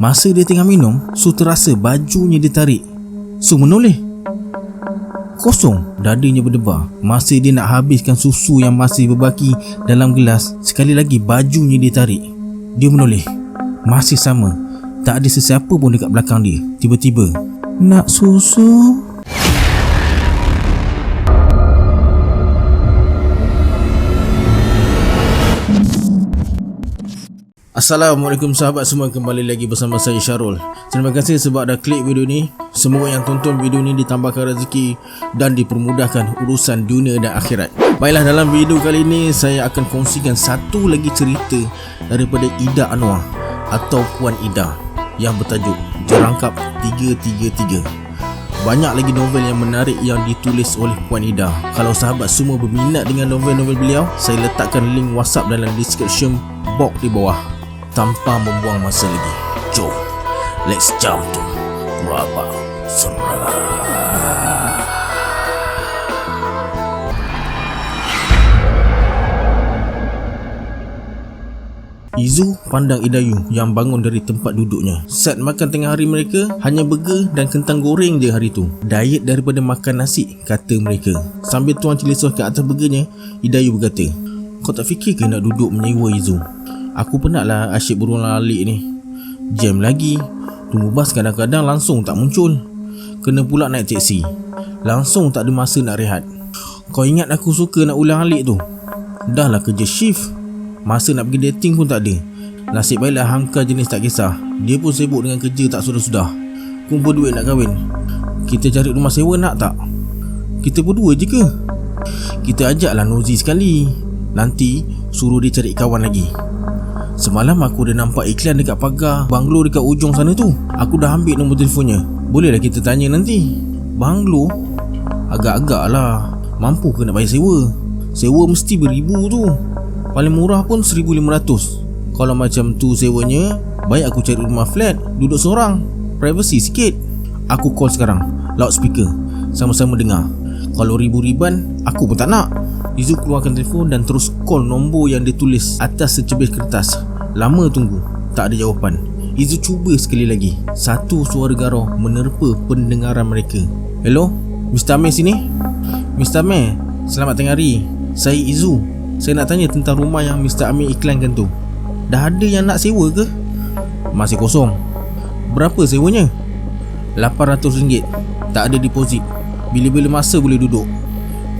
Masa dia tengah minum, Su terasa bajunya ditarik. Su menoleh. Kosong, dadanya berdebar. Masa dia nak habiskan susu yang masih berbaki dalam gelas, sekali lagi bajunya ditarik. Dia menoleh. Masih sama, tak ada sesiapa pun dekat belakang dia. Tiba-tiba, nak susu? Assalamualaikum sahabat semua, kembali lagi bersama saya Syarul. Terima kasih sebab dah klik video ni. Semoga yang tonton video ni ditambahkan rezeki dan dipermudahkan urusan dunia dan akhirat. Baiklah, dalam video kali ini saya akan kongsikan satu lagi cerita daripada Ida Anwar atau Puan Ida yang bertajuk Jerangkap 333. Banyak lagi novel yang menarik yang ditulis oleh Puan Ida. Kalau sahabat semua berminat dengan novel-novel beliau, saya letakkan link WhatsApp dalam description box di bawah. Tanpa membuang masa lagi, jom let's jump to Rabak Seram. Izu pandang Idayu yang bangun dari tempat duduknya. Set makan tengah hari mereka hanya burger dan kentang goreng je hari tu. Diet daripada makan nasi, kata mereka. Sambil tuang cili sos kat atas burgernya, Idayu berkata, kau tak fikir ke nak duduk menyewa Izu? Aku penat lah asyik berulang-alik ni. Jam lagi, tunggu bas kadang-kadang langsung tak muncul. Kena pula naik teksi, langsung tak ada masa nak rehat. Kau ingat aku suka nak ulang-alik tu? Dah lah kerja shift, masa nak pergi dating pun tak ada. Nasib baiklah Hamka jenis tak kisah. Dia pun sibuk dengan kerja tak sudah-sudah. Kumpul duit nak kahwin. Kita cari rumah sewa nak tak? Kita berdua je ke? Kita ajaklah Nozi sekali. Nanti suruh dia cari kawan lagi. Semalam aku dah nampak iklan dekat pagar banglo dekat ujung sana tu. Aku dah ambil nombor telefonnya. Bolehlah kita tanya nanti. Banglo? Agak-agak lah. Mampu ke nak bayar sewa? Sewa mesti beribu tu. Paling murah pun 1,500. Kalau macam tu sewanya, baik aku cari rumah flat, duduk seorang, privacy sikit. Aku call sekarang, loudspeaker, sama-sama dengar. Kalau ribu-riban, aku pun tak nak. Izu keluarkan telefon dan terus call nombor yang ditulis atas secebis kertas. Lama tunggu, tak ada jawapan. Izu cuba sekali lagi. Satu suara garau menerpa pendengaran mereka. Hello, Mr. Amir sini? Mr. Amir, selamat tengah hari. Saya Izu. Saya nak tanya tentang rumah yang Mr. Amir iklankan tu. Dah ada yang nak sewa ke? Masih kosong. Berapa sewanya? RM800. Tak ada deposit. Bila-bila masa boleh duduk.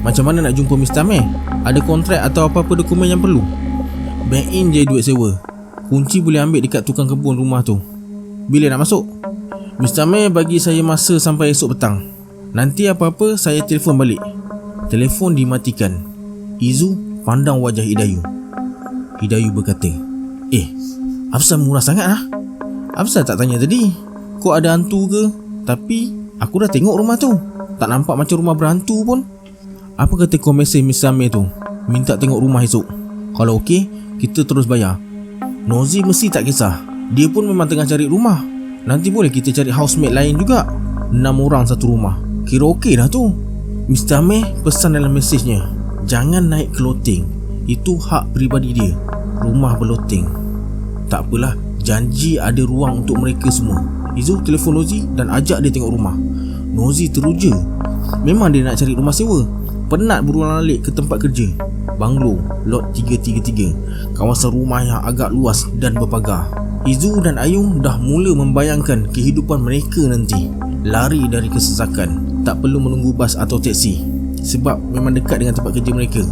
Macam mana nak jumpa Mr. Amir? Ada kontrak atau apa-apa dokumen yang perlu? Bank in je duit sewa. Kunci boleh ambil dekat tukang kebun rumah tu. Bila nak masuk? Mr. Amir bagi saya masa sampai esok petang. Nanti apa-apa saya telefon balik. Telefon dimatikan. Izu pandang wajah Idayu. Idayu berkata, Afsal murah sangat lah. Afsal tak tanya tadi, kau ada hantu ke? Tapi aku dah tengok rumah tu. Tak nampak macam rumah berhantu pun. Apa kata kau mesej Mr. Amir tu, minta tengok rumah esok? Kalau okey, kita terus bayar. Nozi mesti tak kisah. Dia pun memang tengah cari rumah. Nanti boleh kita cari housemate lain juga. 6 orang satu rumah. Kira okey dah tu. Mr. Amir pesan dalam mesejnya, jangan naik ke loteng. Itu hak peribadi dia. Rumah berloteng. Tak apalah, janji ada ruang untuk mereka semua. Izu telefon Nozi dan ajak dia tengok rumah. Nozi teruja. Memang dia nak cari rumah sewa. Penat berulang-alik ke tempat kerja. Banglo, lot 333. Kawasan rumah yang agak luas dan berpagar. Izu dan Ayu dah mula membayangkan kehidupan mereka nanti. Lari dari kesesakan. Tak perlu menunggu bas atau teksi, sebab memang dekat dengan tempat kerja mereka.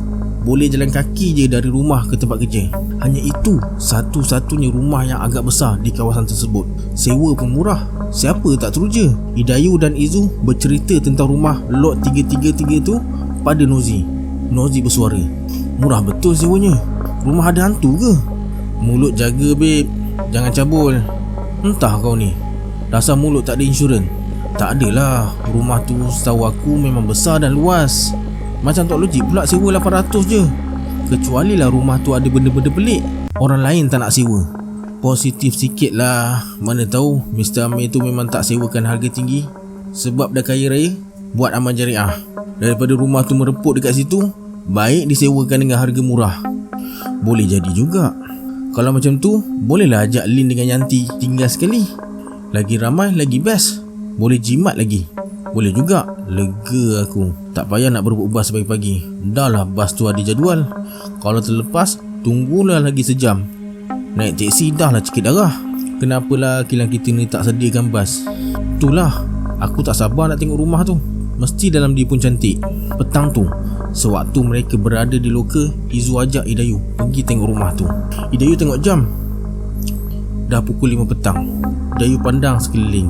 Boleh jalan kaki je dari rumah ke tempat kerja. Hanya itu satu-satunya rumah yang agak besar di kawasan tersebut. Sewa pun murah. Siapa tak teruja? Idayu dan Izu bercerita tentang rumah lot 333 tu pada Nozi. Nozi bersuara, murah betul sewanya. Rumah ada hantu ke? Mulut jaga babe, jangan cabul. Entah kau ni, dasar mulut tak ada insurans. Tak adalah, rumah tu setahu aku memang besar dan luas. Macam tak logik pula sewa 800 je. Kecualilah rumah tu ada benda-benda pelik, orang lain tak nak sewa. Positif sikit lah. Mana tahu Mr. Amir tu memang tak sewakan harga tinggi. Sebab dah kaya raya, buat amal jariah. Daripada rumah tu mereput dekat situ, baik disewakan dengan harga murah. Boleh jadi juga. Kalau macam tu, bolehlah ajak Lin dengan Yanti tinggal sekali. Lagi ramai, lagi best. Boleh jimat lagi. Boleh juga. Lega aku. Tak payah nak berebut bas pagi-pagi. Dah lah bas tu ada jadual. Kalau terlepas, tunggulah lagi sejam. Naik teksi dah lah cikit darah. Kenapalah kilang kita ni tak sediakan bas? Itulah, aku tak sabar nak tengok rumah tu. Mesti dalam dia pun cantik. Petang tu, sewaktu mereka berada di loka, Izu ajak Idayu pergi tengok rumah tu. Idayu tengok jam. Dah pukul 5 petang. Idayu pandang sekeliling,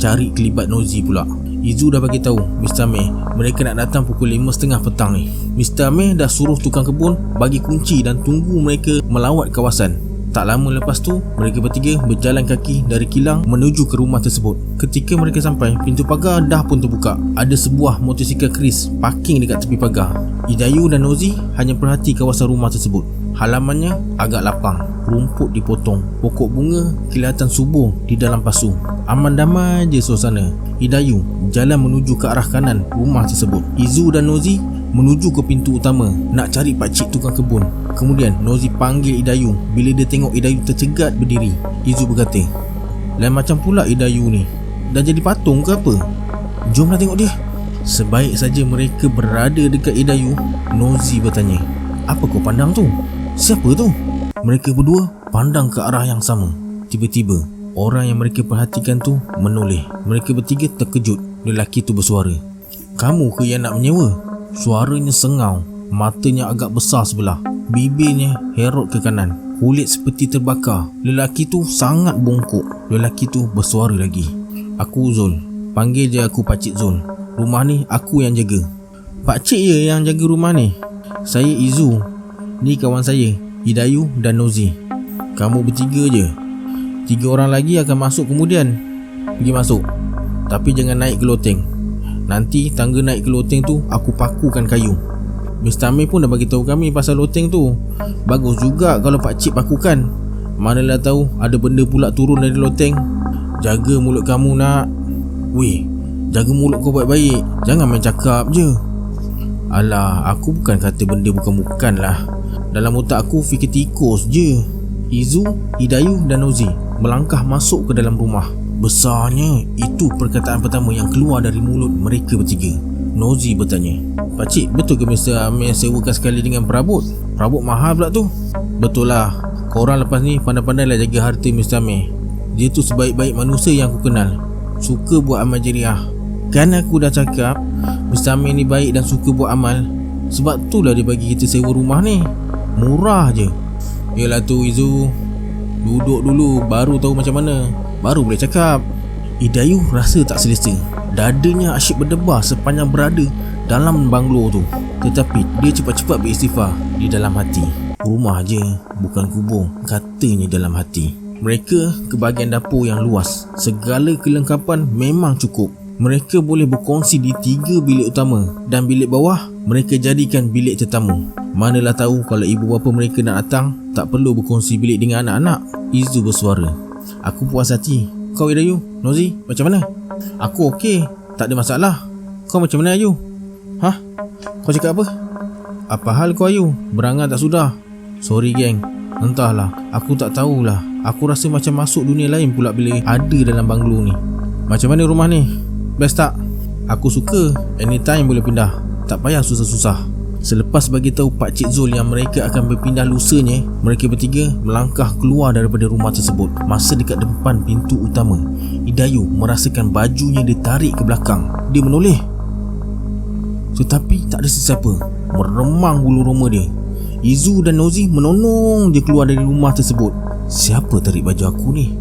cari kelibat Nozi pula. Izu dah bagi tahu Mr. Meh mereka nak datang pukul 5.30 petang ni. Mr. Meh dah suruh tukang kebun bagi kunci dan tunggu mereka melawat kawasan. Tak lama lepas tu, mereka bertiga berjalan kaki dari kilang menuju ke rumah tersebut. Ketika mereka sampai, pintu pagar dah pun terbuka. Ada sebuah motosikal Chris parking dekat tepi pagar. Idayu dan Nozi hanya perhati kawasan rumah tersebut. Halamannya agak lapang, rumput dipotong, pokok bunga kelihatan subur di dalam pasu. Aman damai je suasana. Idayu jalan menuju ke arah kanan rumah tersebut. Izu dan Nozi menuju ke pintu utama nak cari pakcik tukang kebun. Kemudian Nozi panggil Idayu. Bila dia tengok Idayu tercegat berdiri, Izu berkata, lain macam pula Idayu ni. Dah jadi patung ke apa? Jomlah tengok dia. Sebaik saja mereka berada dekat Idayu, Nozi bertanya, apa kau pandang tu? Siapa tu? Mereka berdua pandang ke arah yang sama. Tiba-tiba, orang yang mereka perhatikan tu menoleh. Mereka bertiga terkejut. Lelaki tu bersuara, kamu ke yang nak menyewa? Suaranya sengau, matanya agak besar sebelah, bibirnya herot ke kanan, kulit seperti terbakar. Lelaki tu sangat bongkok. Lelaki tu bersuara lagi, aku Zul, panggil je aku Pakcik Zul. Rumah ni aku yang jaga. Pakcik je yang jaga rumah ni? Saya Izu. Ni kawan saya, Idayu dan Nozi. Kamu bertiga je. 3 orang lagi akan masuk kemudian. Pergi masuk, tapi jangan naik ke loteng. Nanti tangga naik ke loteng tu aku pakukan kayu. Mr. Amir pun dah bagi tahu kami pasal loteng tu. Bagus juga kalau pakcik pakukan. Manalah tahu ada benda pula turun dari loteng. Jaga mulut kamu nak. Weh, jaga mulut kau baik-baik. Jangan main cakap je. Alah, aku bukan kata benda bukan-bukan lah. Dalam otak aku fikir tikus je. Izu, Idayu dan Nozi melangkah masuk ke dalam rumah. Besarnya, itu perkataan pertama yang keluar dari mulut mereka bertiga. Nozi bertanya, pakcik, betul ke Mr. Amir sewakan sekali dengan perabot? Perabot mahal pula tu. Betul lah. Korang lepas ni pandai-pandailah jaga harta Mr. Amir. Dia tu sebaik-baik manusia yang aku kenal. Suka buat amal jariah. Kan aku dah cakap Mr. Amir ni baik dan suka buat amal. Sebab itulah dia bagi kita sewa rumah ni. Murah je. Yelah tu Izu, duduk dulu baru tahu macam mana, baru boleh cakap. Idayu rasa tak selesa. Dadanya asyik berdebar sepanjang berada dalam banglo tu. Tetapi dia cepat-cepat beristighfar di dalam hati. Rumah je, bukan kubur, katanya dalam hati. Mereka ke bahagian dapur yang luas. Segala kelengkapan memang cukup. Mereka boleh berkongsi di 3 bilik utama, dan bilik bawah mereka jadikan bilik tetamu. Manalah tahu kalau ibu bapa mereka nak datang, tak perlu berkongsi bilik dengan anak-anak. Izu bersuara, aku puas hati. Kau Idayu, Nozi, macam mana? Aku okey, tak ada masalah. Kau macam mana Ayu? Hah? Kau cakap apa? Apa hal kau Ayu? Berangan tak sudah? Sorry geng, entahlah, aku tak tahulah. Aku rasa macam masuk dunia lain pula bila ada dalam banglo ni. Macam mana rumah ni? Best tak? Aku suka. Anytime boleh pindah. Tak payah susah-susah. Selepas bagi tahu Pakcik Zul yang mereka akan berpindah lusanya, mereka bertiga melangkah keluar daripada rumah tersebut. Masa dekat depan pintu utama, Idayu merasakan bajunya ditarik ke belakang. Dia menoleh, tetapi tak ada sesiapa. Meremang bulu roma dia. Izu dan Nozi menonong dia keluar dari rumah tersebut. Siapa tarik baju aku ni?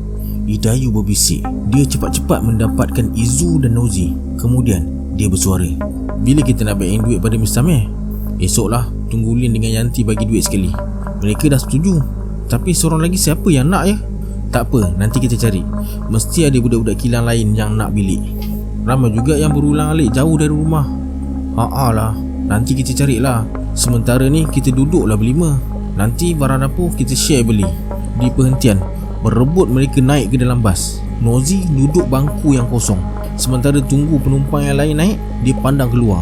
Idayu berbisik. Dia cepat-cepat mendapatkan Izu dan Nozi. Kemudian dia bersuara, bila kita nak bayarin duit pada Mr. Amir? Esoklah, tunggu Lin dengan Yanti bagi duit sekali. Mereka dah setuju. Tapi seorang lagi siapa yang nak ya? Tak apa, nanti kita cari. Mesti ada budak-budak kilang lain yang nak bilik. Ramai juga yang berulang-alik jauh dari rumah. Lah, nanti kita carilah. Sementara ni kita duduklah berlima. Nanti barang dapur kita share beli. Di perhentian, berebut mereka naik ke dalam bas. Nozi duduk bangku yang kosong. Sementara tunggu penumpang yang lain naik, dia pandang keluar.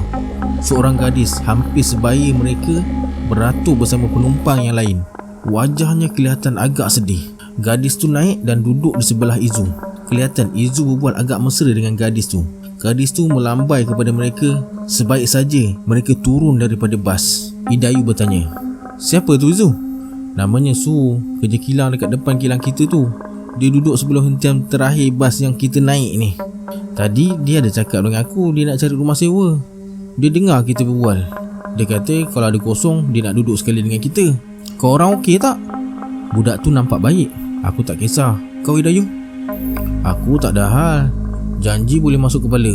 Seorang gadis hampir sebaya mereka beratur bersama penumpang yang lain. wajahnya kelihatan agak sedih. Gadis tu naik dan duduk di sebelah Izu. Kelihatan Izu berbual agak mesra dengan gadis tu. Gadis tu melambai kepada mereka. Sebaik saja mereka turun daripada bas. Idayu bertanya, "Siapa tu Izu?" "Namanya Su, kerja kilang dekat depan kilang kita tu. Dia duduk sebelum hentian terakhir bas yang kita naik ni. Tadi dia ada cakap dengan aku dia nak cari rumah sewa. Dia dengar kita berbual. Dia kata kalau ada kosong dia nak duduk sekali dengan kita. Kau orang okey tak?" "Budak tu nampak baik. Aku tak kisah. Kau Idayu?" "Aku tak ada hal. Janji boleh masuk kepala."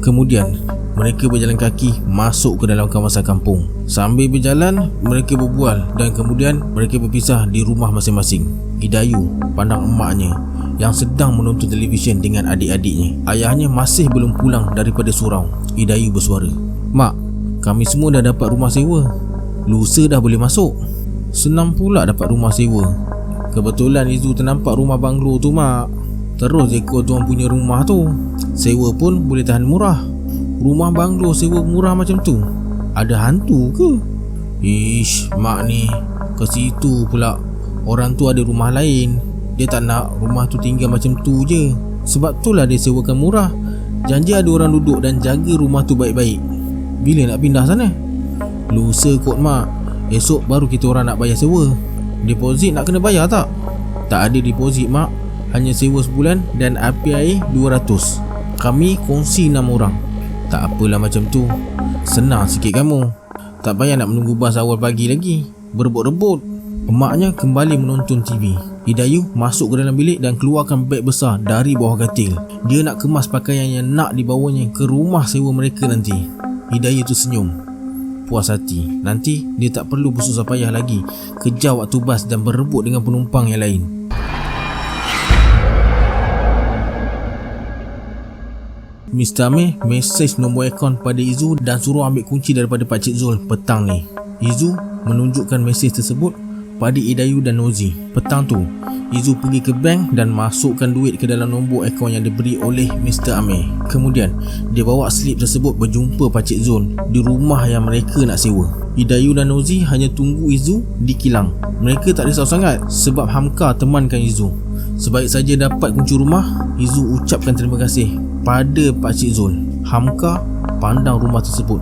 Kemudian mereka berjalan kaki masuk ke dalam kawasan kampung. Sambil berjalan mereka berbual dan kemudian mereka berpisah di rumah masing-masing. Idayu pandang emaknya yang sedang menonton televisyen dengan adik-adiknya. Ayahnya masih belum pulang daripada surau. Idayu bersuara, "Mak, kami semua dah dapat rumah sewa. Lusa dah boleh masuk." "Senang pula dapat rumah sewa. Kebetulan Izu ternampak rumah banglo tu mak. Terus ikut tuan punya rumah tu. Sewa pun boleh tahan murah. Rumah banglo sewa murah macam tu, ada hantu ke?" "Ish, mak ni ke situ pula. Orang tu ada rumah lain. Dia tak nak rumah tu tinggal macam tu je. Sebab itulah dia sewakan murah. Janji ada orang duduk dan jaga rumah tu baik-baik." "Bila nak pindah sana?" "Lusa kot mak. Esok baru kita orang nak bayar sewa." "Deposit nak kena bayar tak?" "Tak ada deposit mak. Hanya sewa sebulan dan api air 200. Kami kongsi 6 orang." "Tak apalah macam tu. Senang sikit kamu. Tak payah nak menunggu bas awal pagi lagi. Berebut-rebut." Emaknya kembali menonton TV. Idayu masuk ke dalam bilik dan keluarkan beg besar dari bawah katil. Dia nak kemas pakaian yang nak dibawanya ke rumah sewa mereka nanti. Idayu tu senyum, puas hati. Nanti dia tak perlu bersusah payah lagi kejar waktu bas dan berebut dengan penumpang yang lain. Mr. Amir mesej nombor akaun pada Izu dan suruh ambil kunci daripada Pakcik Zul petang ni. Izu menunjukkan mesej tersebut pada Idayu dan Nozi. Petang tu, Izu pergi ke bank dan masukkan duit ke dalam nombor akaun yang diberi oleh Mr. Amir. Kemudian, dia bawa slip tersebut berjumpa Pakcik Zul di rumah yang mereka nak sewa. Idayu dan Nozi hanya tunggu Izu di kilang. Mereka tak risau sangat sebab Hamka temankan Izu. Sebaik saja dapat kunci rumah, Izu ucapkan terima kasih pada Pakcik Zul. Hamka pandang rumah tersebut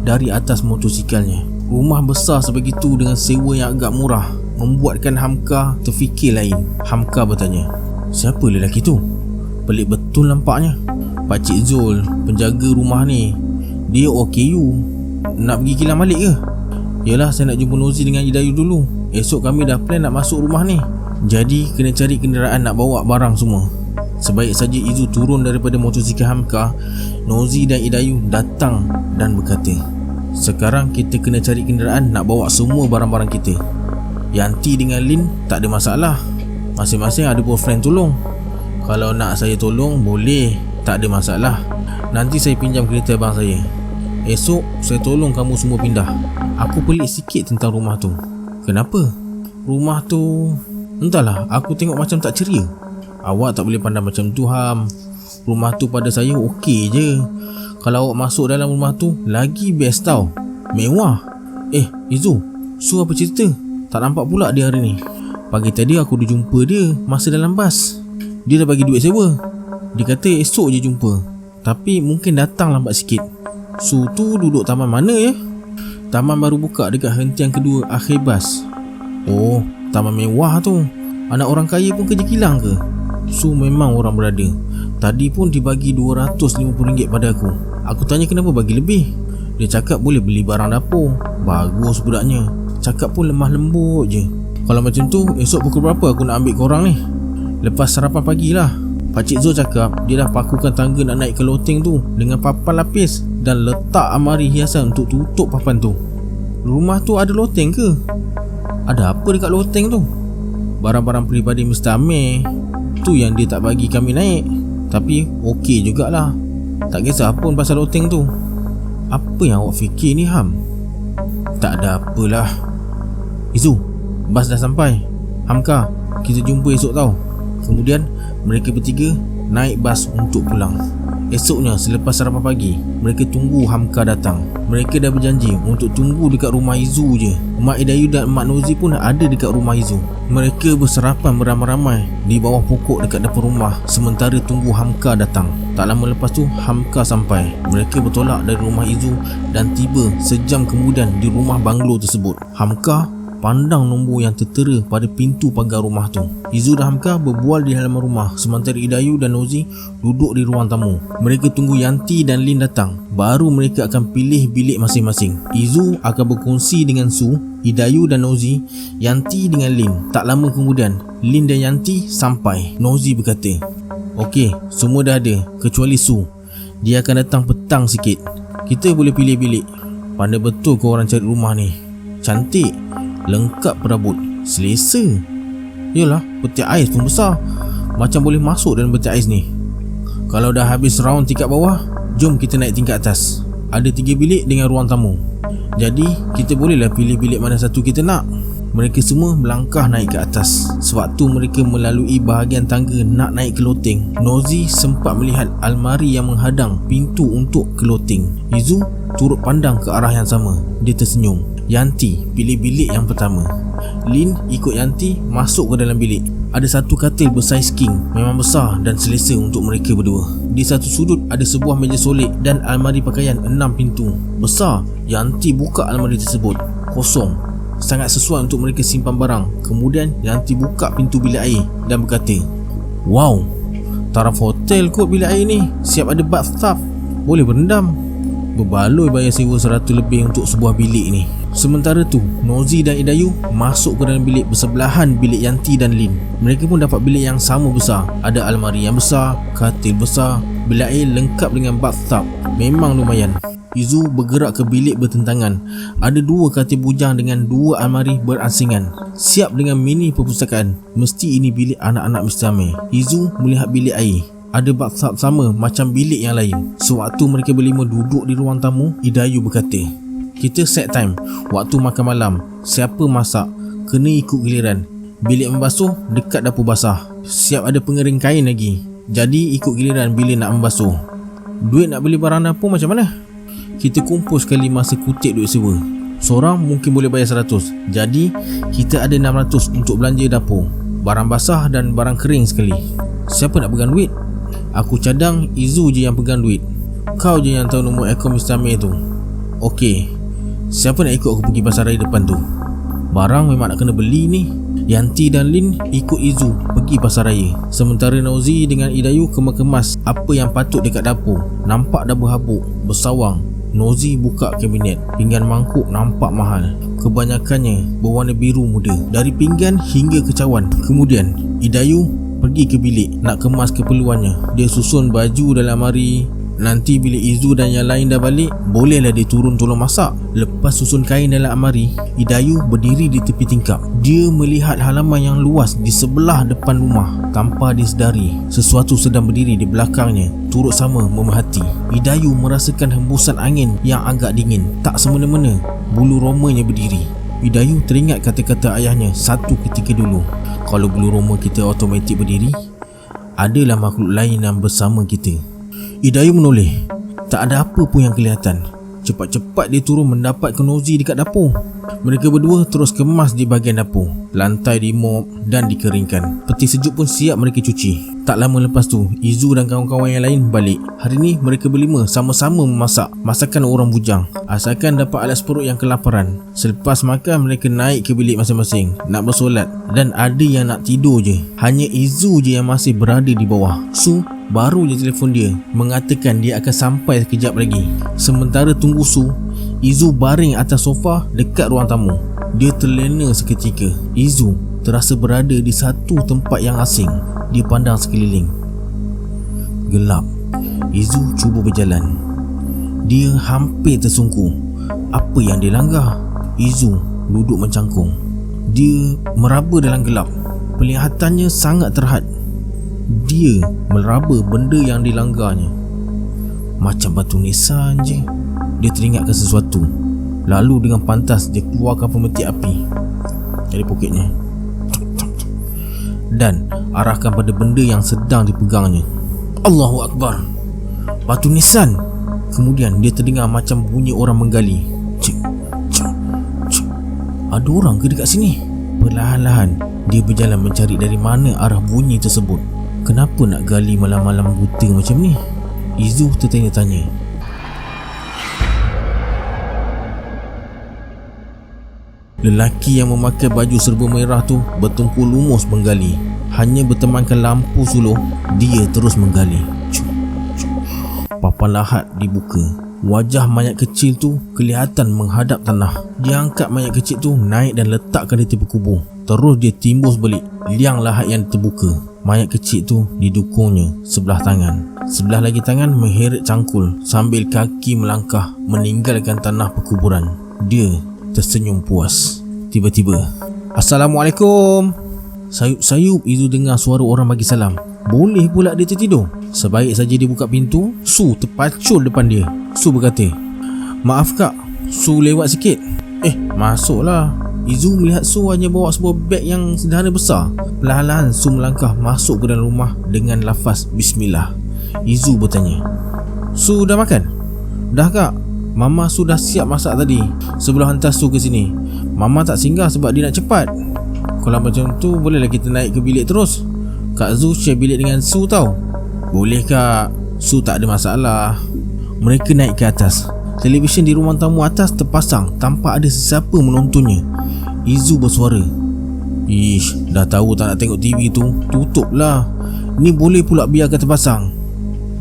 dari atas motosikalnya. Rumah besar sebegitu dengan sewa yang agak murah membuatkan Hamka terfikir lain. Hamka bertanya, "Siapa lelaki tu? Pelik betul nampaknya." "Pakcik Zul, penjaga rumah ni. Dia OKU. Nak pergi kilang balik ke?" "Yalah, saya nak jumpa Nozi dengan Idayu dulu. Esok kami dah plan nak masuk rumah ni. Jadi kena cari kenderaan nak bawa barang semua." Sebaik saja Izu turun daripada motosikal Hamka, Nozi dan Idayu datang dan berkata, "Sekarang kita kena cari kenderaan nak bawa semua barang-barang kita. Yanti dengan Lin tak ada masalah. Masing-masing ada boyfriend tolong. Kalau nak saya tolong boleh, tak ada masalah. Nanti saya pinjam kereta abang saya. Esok saya tolong kamu semua pindah." Aku pelik sikit tentang rumah tu. "Kenapa?" "Rumah tu, entahlah, aku tengok macam tak ceria." "Awak tak boleh pandang macam tu Ham. Rumah tu pada saya okey je. Kalau awak masuk dalam rumah tu lagi best tau. Mewah." Izu, Su apa cerita? Tak nampak pula dia hari ni." "Pagi tadi aku dia jumpa dia masa dalam bas. Dia dah bagi duit sewa. Dia kata esok je jumpa. Tapi mungkin datang lambat sikit." "Su tu duduk taman mana ya?" "Taman baru buka dekat hentian kedua akhir bas." "Oh, taman mewah tu. Anak orang kaya pun kerja kilang ke?" "Su memang orang berada. Tadi pun dibagi RM250 pada aku. Aku tanya kenapa bagi lebih. Dia cakap boleh beli barang dapur. Bagus budaknya. Cakap pun lemah lembut je. Kalau macam tu, esok pukul berapa aku nak ambil korang ni?" "Lepas sarapan pagi lah." Pakcik Zul cakap dia dah pakukan tangga nak naik ke loteng tu dengan papan lapis dan letak amari hiasan untuk tutup papan tu. "Rumah tu ada loteng ke?" "Ada apa dekat loteng tu?" "Barang-barang peribadi Mr. Amir. Tu yang dia tak bagi kami naik. Tapi okey jugalah. Tak kisah pun pasal loteng tu." "Apa yang awak fikir ni Ham?" "Tak ada apalah." "Izu, bas dah sampai. Hamka, kita jumpa esok tau." Kemudian mereka bertiga naik bas untuk pulang. Esoknya selepas sarapan pagi, mereka tunggu Hamka datang. Mereka dah berjanji untuk tunggu dekat rumah Izu je. Mak Idayu dan Mak Nozi pun ada dekat rumah Izu. Mereka bersarapan beramai-ramai di bawah pokok dekat dapur rumah sementara tunggu Hamka datang. Tak lama lepas tu Hamka sampai. Mereka bertolak dari rumah Izu dan tiba sejam kemudian di rumah banglo tersebut. Hamka pandang nombor yang tertera pada pintu pagar rumah tu. Izu dan Hamka berbual di halaman rumah sementara Idayu dan Nozi duduk di ruang tamu. Mereka tunggu Yanti dan Lin datang. Baru mereka akan pilih bilik masing-masing. Izu akan berkongsi dengan Su, Idayu dan Nozi, Yanti dengan Lin. Tak lama kemudian Lin dan Yanti sampai. Nozi berkata, "Okey, semua dah ada kecuali Su. Dia akan datang petang sikit. Kita boleh pilih bilik." "Pandai betul korang cari rumah ni. Cantik, lengkap perabot, selesa. Yalah, peti ais pun besar. Macam boleh masuk dalam peti ais ni. Kalau dah habis round tingkat bawah, jom kita naik tingkat atas. Ada 3 bilik dengan ruang tamu. Jadi kita bolehlah pilih bilik mana satu kita nak." Mereka semua melangkah naik ke atas. Sewaktu mereka melalui bahagian tangga nak naik ke loteng, Nozi sempat melihat almari yang menghadang pintu untuk ke loteng. Izu turut pandang ke arah yang sama. Dia tersenyum. Yanti pilih bilik yang pertama. Lin ikut Yanti masuk ke dalam bilik. Ada satu katil bersaiz king, memang besar dan selesa untuk mereka berdua. Di satu sudut ada sebuah meja solid dan almari pakaian 6 pintu. Besar. Yanti buka almari tersebut. Kosong. Sangat sesuai untuk mereka simpan barang. Kemudian Yanti buka pintu bilik air dan berkata, "Wow, taraf hotel kot bilik air ni. Siap ada bathtub, boleh berendam. Berbaloi bayar sewa 100 lebih untuk sebuah bilik ni." Sementara tu Nozi dan Idayu masuk ke dalam bilik bersebelahan bilik Yanti dan Lin. Mereka pun dapat bilik yang sama besar. Ada almari yang besar, katil besar, bilik air lengkap dengan bathtub. Memang lumayan. Izu bergerak ke bilik bertentangan. Ada 2 katil bujang dengan 2 almari berasingan, siap dengan mini perpustakaan. Mesti ini bilik anak-anak Mr. Amir. Izu melihat bilik air. Ada bathtub sama macam bilik yang lain. Sewaktu mereka berlima duduk di ruang tamu, Idayu berkata, "Kita set time. Waktu makan malam, siapa masak, kena ikut giliran. Bilik membasuh dekat dapur basah. Siap ada pengering kain lagi. Jadi ikut giliran bila nak membasuh. Duit nak beli barang dapur macam mana? Kita kumpul sekali masa kutip duit sewa. Seorang mungkin boleh bayar 100. Jadi kita ada 600 untuk belanja dapur, barang basah dan barang kering sekali. Siapa nak pegang duit?" "Aku cadang Izu je yang pegang duit. Kau je yang tahu nombor akaun Mr. Amir tu." "Okey, siapa nak ikut aku pergi pasar raya depan tu? Barang memang nak kena beli ni." Yanti dan Lin ikut Izu pergi pasar raya. Sementara Nozi dengan Idayu kemas-kemas apa yang patut dekat dapur. Nampak dah berhabuk, bersawang. Nozi buka kabinet. Pinggan mangkuk nampak mahal. Kebanyakannya berwarna biru muda, dari pinggan hingga ke cawan. Kemudian Idayu pergi ke bilik nak kemas keperluannya. Dia susun baju dalam lemari. Nanti bila Izu dan yang lain dah balik, bolehlah dia turun tolong masak. Lepas susun kain dalam almari, Idayu berdiri di tepi tingkap. Dia melihat halaman yang luas di sebelah depan rumah. Tanpa disedari, sesuatu sedang berdiri di belakangnya, turut sama memerhati. Idayu merasakan hembusan angin yang agak dingin. Tak semena-mena bulu romanya berdiri. Idayu teringat kata-kata ayahnya satu ketika dulu, "Kalau bulu roma kita automatik berdiri, adalah makhluk lain yang bersama kita." Idayu menoleh. Tak ada apa pun yang kelihatan. Cepat-cepat dia turun mendapatkan Nozi dekat dapur. Mereka berdua terus kemas di bahagian dapur. Lantai dimop dan dikeringkan. Peti sejuk pun siap mereka cuci. Tak lama lepas tu, Izu dan kawan-kawan yang lain balik. Hari ni mereka berlima sama-sama memasak masakan orang bujang, asalkan dapat alas perut yang kelaparan. Selepas makan, mereka naik ke bilik masing-masing nak bersolat, dan ada yang nak tidur je. Hanya Izu je yang masih berada di bawah. Su baru je telefon dia mengatakan dia akan sampai sekejap lagi. Sementara tunggu Su, Izu baring atas sofa dekat ruang tamu. Dia terlena seketika. Izu terasa berada di satu tempat yang asing. Dia pandang sekeliling. Gelap. Izu cuba berjalan. Dia hampir tersungkur. Apa yang dia langgar? Izu duduk mencangkung. Dia meraba dalam gelap. Penglihatannya sangat terhad. Dia meraba benda yang dilanggarnya. Macam batu nisan je. Dia teringatkan sesuatu. Lalu dengan pantas dia keluarkan pemetik api dari poketnya dan arahkan pada benda yang sedang dipegangnya. Allahu Akbar. batu nisan. Kemudian dia terdengar macam bunyi orang menggali. Cik, cik, cik. Ada orang ke dekat sini? Perlahan-lahan dia berjalan mencari dari mana arah bunyi tersebut. Kenapa nak gali malam-malam buta macam ni? Izu tertanya-tanya. Lelaki yang memakai baju serba merah tu bertungku lumus menggali. Hanya bertemankan lampu suluh, dia terus menggali. Papan lahat dibuka. Wajah mayat kecil tu kelihatan menghadap tanah. Dia angkat mayat kecil tu naik dan letakkan di tepi kubur. Terus dia timbus balik liang lahat yang terbuka. Mayat kecil tu didukungnya sebelah tangan. Sebelah lagi tangan mengheret cangkul sambil kaki melangkah meninggalkan tanah perkuburan. Dia tersenyum puas. Tiba-tiba, "Assalamualaikum." Sayup-sayup Izu dengar suara orang bagi salam. Boleh pula dia tertidur. Sebaik saja dia buka pintu, Su terpacul depan dia. Su berkata, "Maaf kak, Su lewat sikit." Masuklah." Izu melihat Su hanya bawa sebuah beg yang sederhana besar. Perlahan-lahan Su melangkah masuk ke dalam rumah dengan lafaz Bismillah. Izu bertanya, "Su dah makan?" "Dah kak, Mama sudah siap masak tadi sebelum hantar Su ke sini. Mama tak singgah sebab dia nak cepat." "Kalau macam tu bolehlah kita naik ke bilik terus. Kak Zu share bilik dengan Su tau." "Boleh kak, Su tak ada masalah." Mereka naik ke atas. Televisyen di ruang tamu atas terpasang tanpa ada sesiapa menontonnya. Izu bersuara, "Ish, dah tahu tak nak tengok TV tu, tutuplah. Ni boleh pula biarkan terpasang."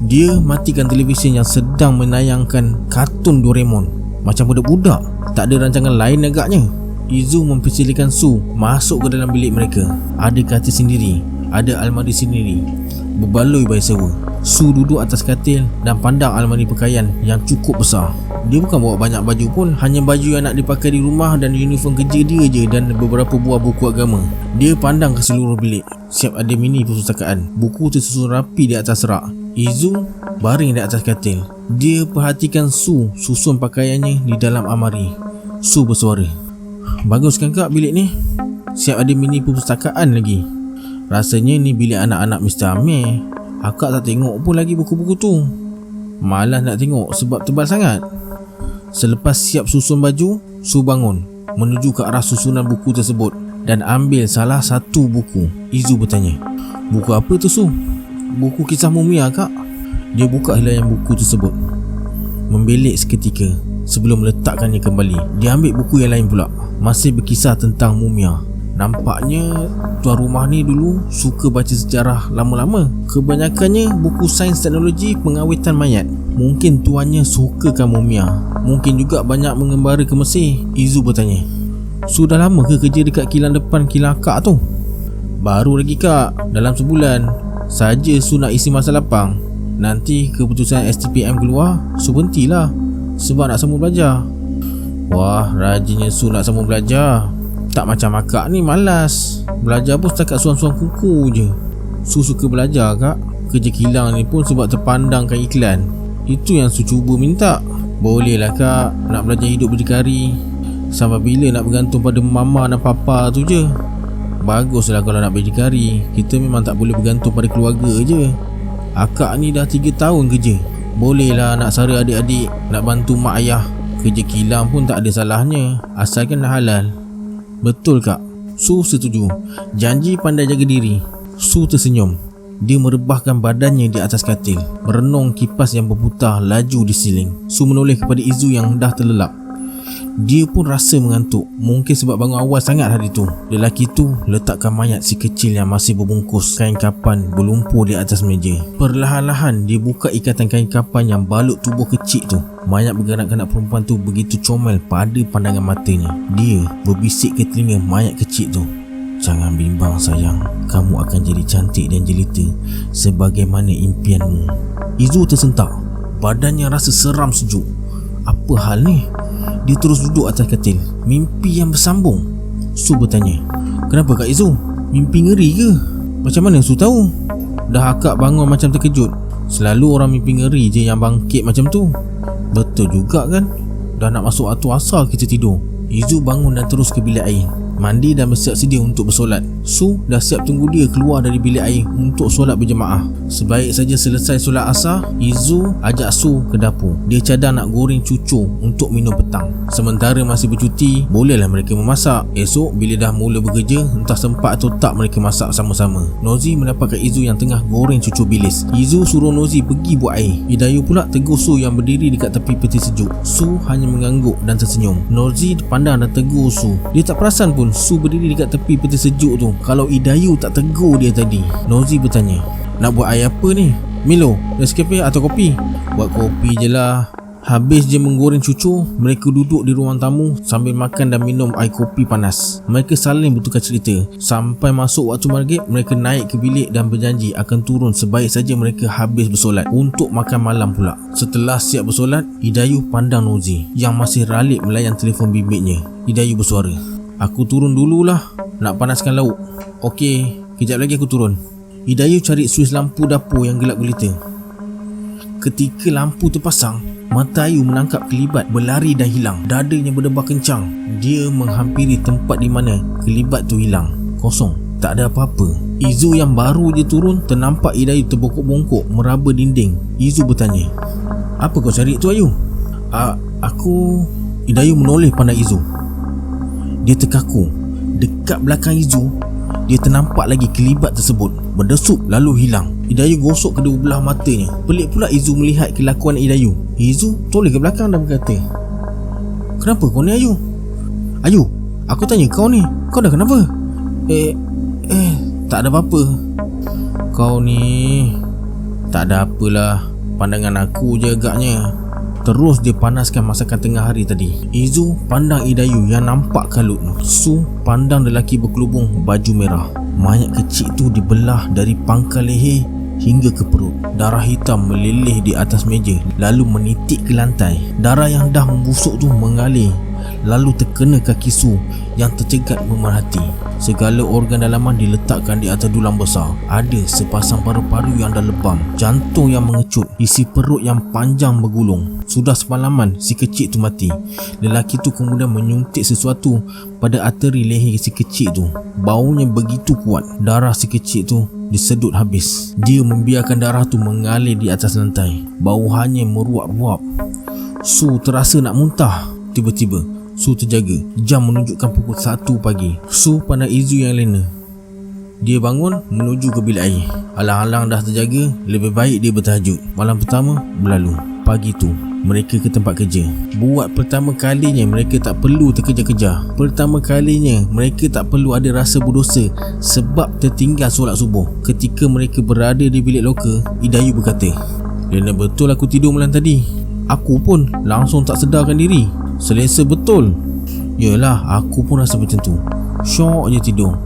Dia matikan televisyen yang sedang menayangkan kartun Doraemon. Macam budak-budak, tak ada rancangan lain agaknya. Izu mempersilakan Su masuk ke dalam bilik mereka. Ada katil sendiri, ada almari sendiri, berbaloi bayi sewa. Su duduk atas katil dan pandang almari pakaian yang cukup besar. Dia bukan bawa banyak baju pun, hanya baju yang nak dipakai di rumah dan uniform kerja dia je dan beberapa buah buku agama. Dia pandang ke seluruh bilik. Siap ada mini perpustakaan. Buku tersusun rapi di atas rak. Izu baring di atas katil. Dia perhatikan Su susun pakaiannya di dalam almari. Su bersuara, "Bagus kan kak bilik ni? Siap ada mini perpustakaan lagi. Rasanya ni bilik anak-anak Mr. Amir. Akak tak tengok pun lagi buku-buku tu. Malas nak tengok sebab tebal sangat." Selepas siap susun baju, Su bangun menuju ke arah susunan buku tersebut dan ambil salah satu buku. Izu bertanya, "Buku apa tu Su?" "Buku kisah mumia kak." Dia buka helaian buku tersebut, membelik seketika sebelum meletakkannya kembali. Dia ambil buku yang lain pula, masih berkisah tentang mumia. Nampaknya tuan rumah ni dulu suka baca sejarah lama-lama. Kebanyakannya buku sains teknologi pengawitan mayat. Mungkin tuannya sukakan mumia. Mungkin juga banyak mengembara ke Mesir. Izu bertanya, "Sudah lama ke kerja dekat kilang depan kilang akak tu?" "Baru lagi kak, dalam sebulan saja Su nak isi masa lapang. Nanti keputusan STPM keluar, Su berhentilah sebab nak sambung belajar." "Wah, rajinnya Su nak sambung belajar. Tak macam akak ni malas. Belajar pun setakat suang-suang kuku je." "Su suka belajar kak. Kerja kilang ni pun sebab terpandangkan iklan. Itu yang Su cuba minta." "Bolehlah kak, nak belajar hidup berdikari. Sampai bila nak bergantung pada mama dan papa tu je? Baguslah kalau nak berdikari. Kita memang tak boleh bergantung pada keluarga je. Akak ni dah 3 tahun kerja. Bolehlah nak sara adik-adik, nak bantu mak ayah. Kerja kilang pun tak ada salahnya, asalkan dah halal." "Betul kak." Su setuju. Janji pandai jaga diri. Su tersenyum. Dia merebahkan badannya di atas katil, merenung kipas yang berputar laju di siling. Su menoleh kepada Izu yang dah terlelap. Dia pun rasa mengantuk, mungkin sebab bangun awal sangat hari tu. Lelaki tu letakkan mayat si kecil yang masih berbungkus kain kapan berlumpur di atas meja. Perlahan-lahan dia buka ikatan kain kapan yang balut tubuh kecil tu. Mayat bergerak-gerak perempuan tu begitu comel pada pandangan matanya. Dia berbisik ke telinga mayat kecil tu, "Jangan bimbang sayang, kamu akan jadi cantik dan jelita sebagaimana impianmu." Izu tersentak. Badannya rasa seram sejuk. Apa hal ni? Dia terus duduk atas katil. Mimpi yang bersambung. Su bertanya, "Kenapa Kak Izu? Mimpi ngeri ke?" "Macam mana Su tahu?" "Dah akak bangun macam terkejut. Selalu orang mimpi ngeri je yang bangkit macam tu." "Betul juga kan? Dah nak masuk waktu asar kita tidur." Izu bangun dan terus ke bilik air. mandi dan bersiap sedia untuk bersolat. Su dah siap tunggu dia keluar dari bilik air untuk solat berjemaah. Sebaik saja selesai solat asar, Izu ajak Su ke dapur. Dia cadang nak goreng cucur untuk minum petang. Sementara masih bercuti, bolehlah mereka memasak. Esok bila dah mula bekerja, entah sempat atau tak mereka masak sama-sama. Nozi mendapatkan Izu yang tengah goreng cucur bilis. Izu suruh Nozi pergi buat air. Idayu pula tegur Su yang berdiri dekat tepi peti sejuk. Su hanya mengangguk dan tersenyum. Nozi pandang dan tegur Su. Dia tak perasan pun Su berdiri dekat tepi peti sejuk tu kalau Idayu tak tegur dia tadi. Nozi bertanya, nak buat air apa ni? Milo, Nescafe atau kopi? Buat kopi je lah. Habis je menggoreng cucur, mereka duduk di ruang tamu sambil makan dan minum air kopi panas. Mereka saling bertukar cerita. Sampai masuk waktu maghrib, mereka naik ke bilik dan berjanji akan turun sebaik saja mereka habis bersolat untuk makan malam pula. Setelah siap bersolat, Idayu pandang Nozi yang masih ralik melayan telefon bimbitnya. Idayu bersuara, aku turun dululah, nak panaskan lauk. Okey, kejap lagi aku turun. Idayu cari suis lampu dapur yang gelap gulita. Ketika lampu terpasang, mata Ayu menangkap kelibat berlari dan hilang. Dadanya berdebar kencang. Dia menghampiri tempat di mana kelibat tu hilang. Kosong, tak ada apa-apa. Izu yang baru je turun ternampak Idayu terbongkok-bongkok meraba dinding. Izu bertanya, apa kau cari tu, Ayu? Aku... Idayu menoleh pandang Izu. Dia terkaku. Dekat belakang Izu, dia ternampak lagi kelibat tersebut berdesup lalu hilang. Idayu gosok kedua belah matanya. Pelik pula Izu melihat kelakuan Idayu. Izu toleh ke belakang dan berkata, kenapa kau ni, Ayu? Ayu, aku tanya kau ni, kau dah kenapa? Tak ada apa-apa. Kau ni... Tak ada apalah, pandangan aku je agaknya. Terus dia panaskan masakan tengah hari tadi. Izu pandang Idayu yang nampak kalut. Su pandang lelaki berkelubung baju merah. Mayat kecil tu dibelah dari pangkal leher hingga ke perut. Darah hitam meleleh di atas meja lalu menitik ke lantai. Darah yang dah membusuk tu mengalir lalu terkena kaki Su yang tercegat memerhati. Segala organ dalaman diletakkan di atas dulang besar. Ada sepasang paru-paru yang dah lebam, jantung yang mengecut, isi perut yang panjang bergulung. Sudah semalaman si kecil tu mati. Lelaki tu kemudian menyuntik sesuatu pada arteri leher si kecil tu. Baunya begitu kuat. Darah si kecil tu disedut habis. Dia membiarkan darah tu mengalir di atas lantai. Bau hanya meruap-ruap. Su terasa nak muntah. Tiba-tiba Su terjaga. Jam menunjukkan pukul 1 pagi. Su pandang Izu yang lena. Dia bangun menuju ke bilik air. Alang-alang dah terjaga, lebih baik dia bertahajud. Malam pertama berlalu. Pagi tu mereka ke tempat kerja. Buat pertama kalinya mereka tak perlu terkejar-kejar. Pertama kalinya mereka tak perlu ada rasa berdosa sebab tertinggal solat subuh. Ketika mereka berada di bilik loka, Idayu berkata, Lena, betul aku tidur malam tadi. Aku pun langsung tak sedarkan diri. Selesa betul. Yelah, aku pun rasa macam tu. Syok je tidur.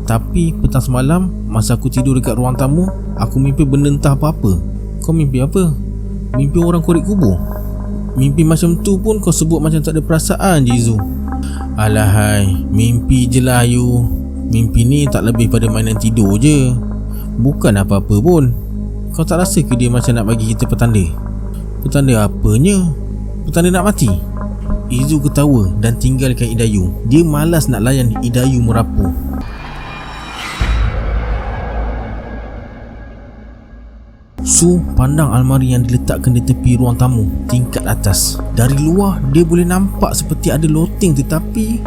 Tapi petang semalam masa aku tidur dekat ruang tamu, aku mimpi benda entah apa-apa. Kau mimpi apa? Mimpi orang korek kubur? Mimpi macam tu pun kau sebut macam tak ada perasaan je, Izu. Alahai, mimpi je lah, Ayu. Mimpi ni tak lebih pada mainan tidur je. Bukan apa-apa pun. Kau tak rasa ke dia macam nak bagi kita petanda? Petanda apanya? Petanda nak mati? Izu ketawa dan tinggalkan Idayu. Dia malas nak layan Idayu merapu. Su pandang almari yang diletakkan di tepi ruang tamu tingkat atas. Dari luar dia boleh nampak seperti ada loteng tetapi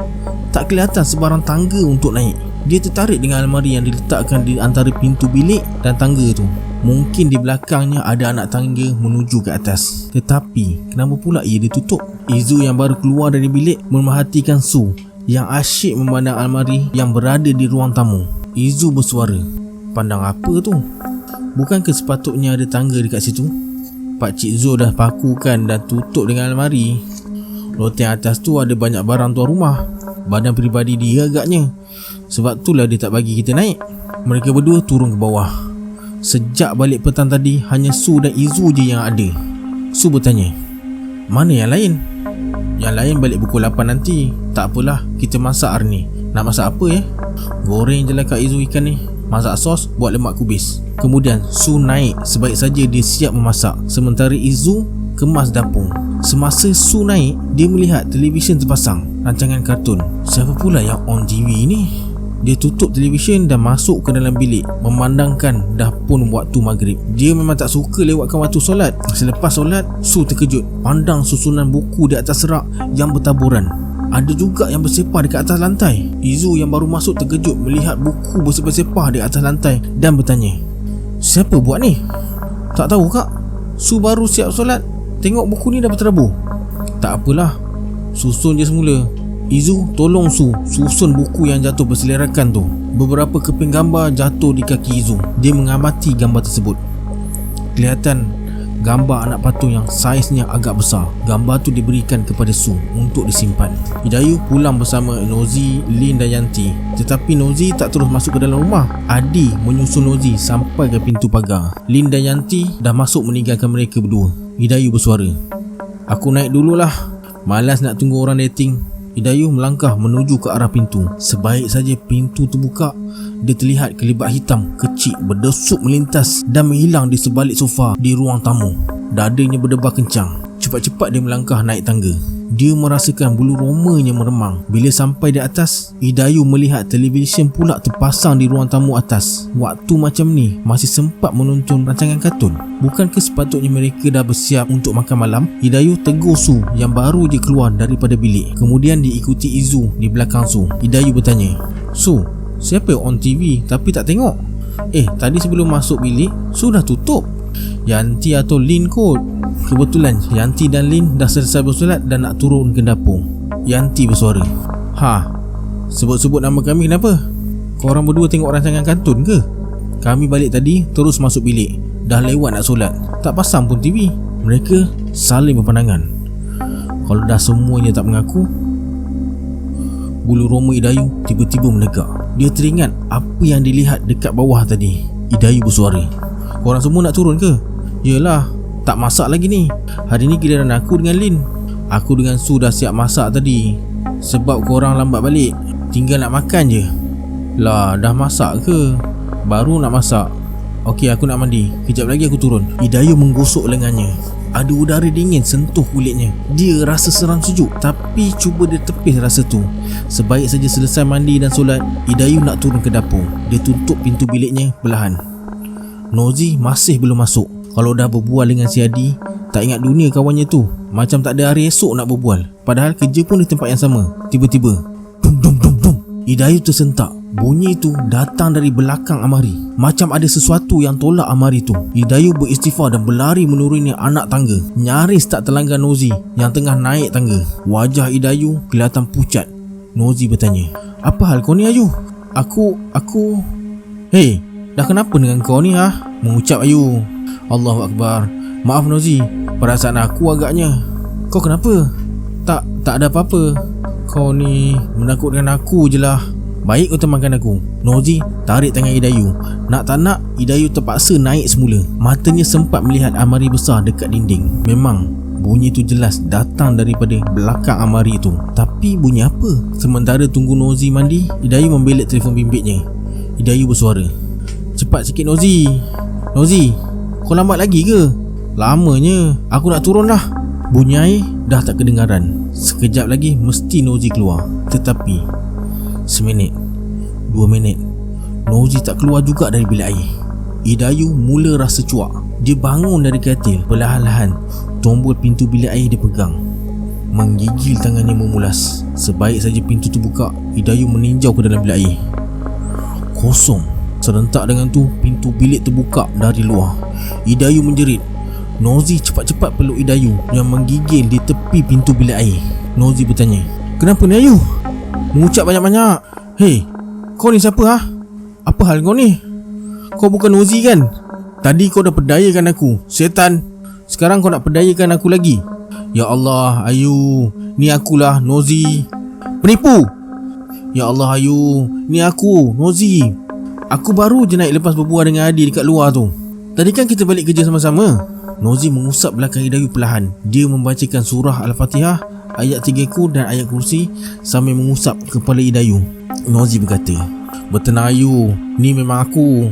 tak kelihatan sebarang tangga untuk naik. Dia tertarik dengan almari yang diletakkan di antara pintu bilik dan tangga tu. Mungkin di belakangnya ada anak tangga menuju ke atas. Tetapi kenapa pula ia ditutup? Izu yang baru keluar dari bilik memerhatikan Su yang asyik memandang almari yang berada di ruang tamu. Izu bersuara, pandang apa tu? Bukankah sepatutnya ada tangga dekat situ? Pakcik Zu dah pakukan dan tutup dengan almari. Loteng atas tu ada banyak barang tuan rumah, badan peribadi dia agaknya. Sebab itulah dia tak bagi kita naik. Mereka berdua turun ke bawah. Sejak balik petang tadi, hanya Su dan Izu je yang ada. Su bertanya, mana yang lain? Yang lain balik pukul 8 nanti. Tak apalah, kita masak hari ni. Nak masak apa? Goreng je lah Kak Izu ikan ni. Masak sos, buat lemak kubis. Kemudian Su naik sebaik saja dia siap memasak. Sementara Izu kemas dapur. Semasa Su naik, dia melihat televisyen terpasang, rancangan kartun. Siapa pula yang on TV ni? Dia tutup televisyen dan masuk ke dalam bilik, memandangkan dah pun waktu maghrib. Dia memang tak suka lewatkan waktu solat. Selepas solat, Su terkejut pandang susunan buku di atas rak yang bertaburan. Ada juga yang bersepah dekat atas lantai. Izu yang baru masuk terkejut melihat buku bersepah-sepah di atas lantai dan bertanya, "Siapa buat ni?" "Tak tahu kak, Su baru siap solat, tengok buku ni dah berterabur." "Tak apalah, susun je semula." Izu tolong Su susun buku yang jatuh berselerakkan tu. Beberapa keping gambar jatuh di kaki Izu. Dia mengamati gambar tersebut. Kelihatan gambar anak patung yang saiznya agak besar. Gambar tu diberikan kepada Su untuk disimpan. Hidayu pulang bersama Nozi, Lin dan Yanti. Tetapi Nozi tak terus masuk ke dalam rumah. Adi menyusul Nozi sampai ke pintu pagar. Lin dan Yanti dah masuk meninggalkan mereka berdua. Hidayu bersuara, "Aku naik dululah, malas nak tunggu orang dating." Hidayu melangkah menuju ke arah pintu. Sebaik saja pintu terbuka, dia terlihat kelibat hitam kecil berdesuk melintas dan menghilang di sebalik sofa di ruang tamu. Dadanya berdebar kencang. Cepat-cepat dia melangkah naik tangga. Dia merasakan bulu romanya meremang. Bila sampai di atas, Hidayu melihat televisyen pula terpasang di ruang tamu atas. Waktu macam ni masih sempat menonton rancangan kartun. Bukankah sepatutnya mereka dah bersiap untuk makan malam? Hidayu tegur Su yang baru je keluar daripada bilik. Kemudian diikuti Izu di belakang Su. Hidayu bertanya, "Su, siapa yang on TV tapi tak tengok?" Tadi sebelum masuk bilik, Su dah tutup." "Yanti atau Lin kot." Kebetulan Yanti dan Lin dah selesai bersolat dan nak turun ke dapur. Yanti bersuara, "Sebut-sebut nama kami kenapa? Korang berdua tengok rancangan kartun ke?" "Kami balik tadi terus masuk bilik. Dah lewat nak solat, tak pasang pun TV." Mereka saling berpandangan. Kalau dah semuanya tak mengaku, bulu roma Hidayu tiba-tiba menegak. Dia teringat apa yang dilihat dekat bawah tadi. Hidayu bersuara, "Korang semua nak turun ke?" "Yelah, tak masak lagi ni. Hari ni giliran aku dengan Lin. Aku dengan Su dah siap masak tadi. Sebab korang lambat balik, tinggal nak makan je." "Lah, dah masak ke?" "Baru nak masak." "Okey, aku nak mandi. Kejap lagi aku turun." Hidayu menggosok lengannya. Ada udara dingin sentuh kulitnya. Dia rasa seram sejuk, tapi cuba dia tepis rasa tu. Sebaik saja selesai mandi dan solat, Hidayu nak turun ke dapur. Dia tutup pintu biliknya perlahan. Nozi masih belum masuk. Kalau dah berbual dengan si Adi, tak ingat dunia kawannya tu. Macam tak ada hari esok nak berbual. Padahal kerja pun di tempat yang sama. Tiba-tiba, dum dum dum dum, Hidayu tersentak. Bunyi itu datang dari belakang amari. Macam ada sesuatu yang tolak amari tu. Hidayu beristighfar dan berlari menuruni anak tangga. Nyaris tak terlanggar Nozi yang tengah naik tangga. Wajah Hidayu kelihatan pucat. Nozi bertanya, "Apa hal kau ni, Ayu?" Aku "Hei, dah kenapa dengan kau ni Mengucap Ayu. "Allahu Akbar. Maaf Nozi, perasaan aku agaknya." "Kau kenapa?" Tak ada apa-apa. Kau ni menakutkan aku je lah." "Baik, kau temankan aku." Nozi tarik tangan Hidayu. Nak tak nak, Hidayu terpaksa naik semula. Matanya sempat melihat amari besar dekat dinding. Memang bunyi tu jelas datang daripada belakang amari tu. Tapi bunyi apa? Sementara tunggu Nozi mandi, Hidayu membelit telefon bimbitnya. Hidayu bersuara, "Cepat sikit Nozi. Nozi, kau lambat lagi ke?" "Lamanya, aku nak turun lah." Bunyi air dah tak kedengaran. Sekejap lagi mesti Nozi keluar. Tetapi seminit, 2 minit, Nozi tak keluar juga dari bilik air. Hidayu mula rasa cuak. Dia bangun dari katil. Perlahan-lahan tombol pintu bilik air dia pegang. Menggigil tangannya memulas. Sebaik saja pintu terbuka, Hidayu meninjau ke dalam bilik air. Kosong. Serentak dengan tu, pintu bilik terbuka dari luar. Hidayu menjerit. Nozi cepat-cepat peluk Hidayu yang menggigil di tepi pintu bilik air. Nozi bertanya, "Kenapa ni Ayu? Mengucap banyak-banyak. Hei, kau ni siapa Apa hal kau ni? Kau bukan Nozi kan? Tadi kau dah perdayakan aku, setan. Sekarang kau nak perdayakan aku lagi? Ya Allah, Ayu, ni akulah Nozi. Penipu! Ya Allah Ayu, ni aku, Nozi. Aku baru je naik lepas berbual dengan Adi dekat luar tu. Tadi kan kita balik kerja sama-sama." Nozi mengusap belakang Hidayu perlahan. Dia membacakan surah Al-Fatihah, ayat 3 dan ayat kursi sambil mengusap kepala Hidayu. Nozi berkata, "Bertenang Ayu, ni memang aku."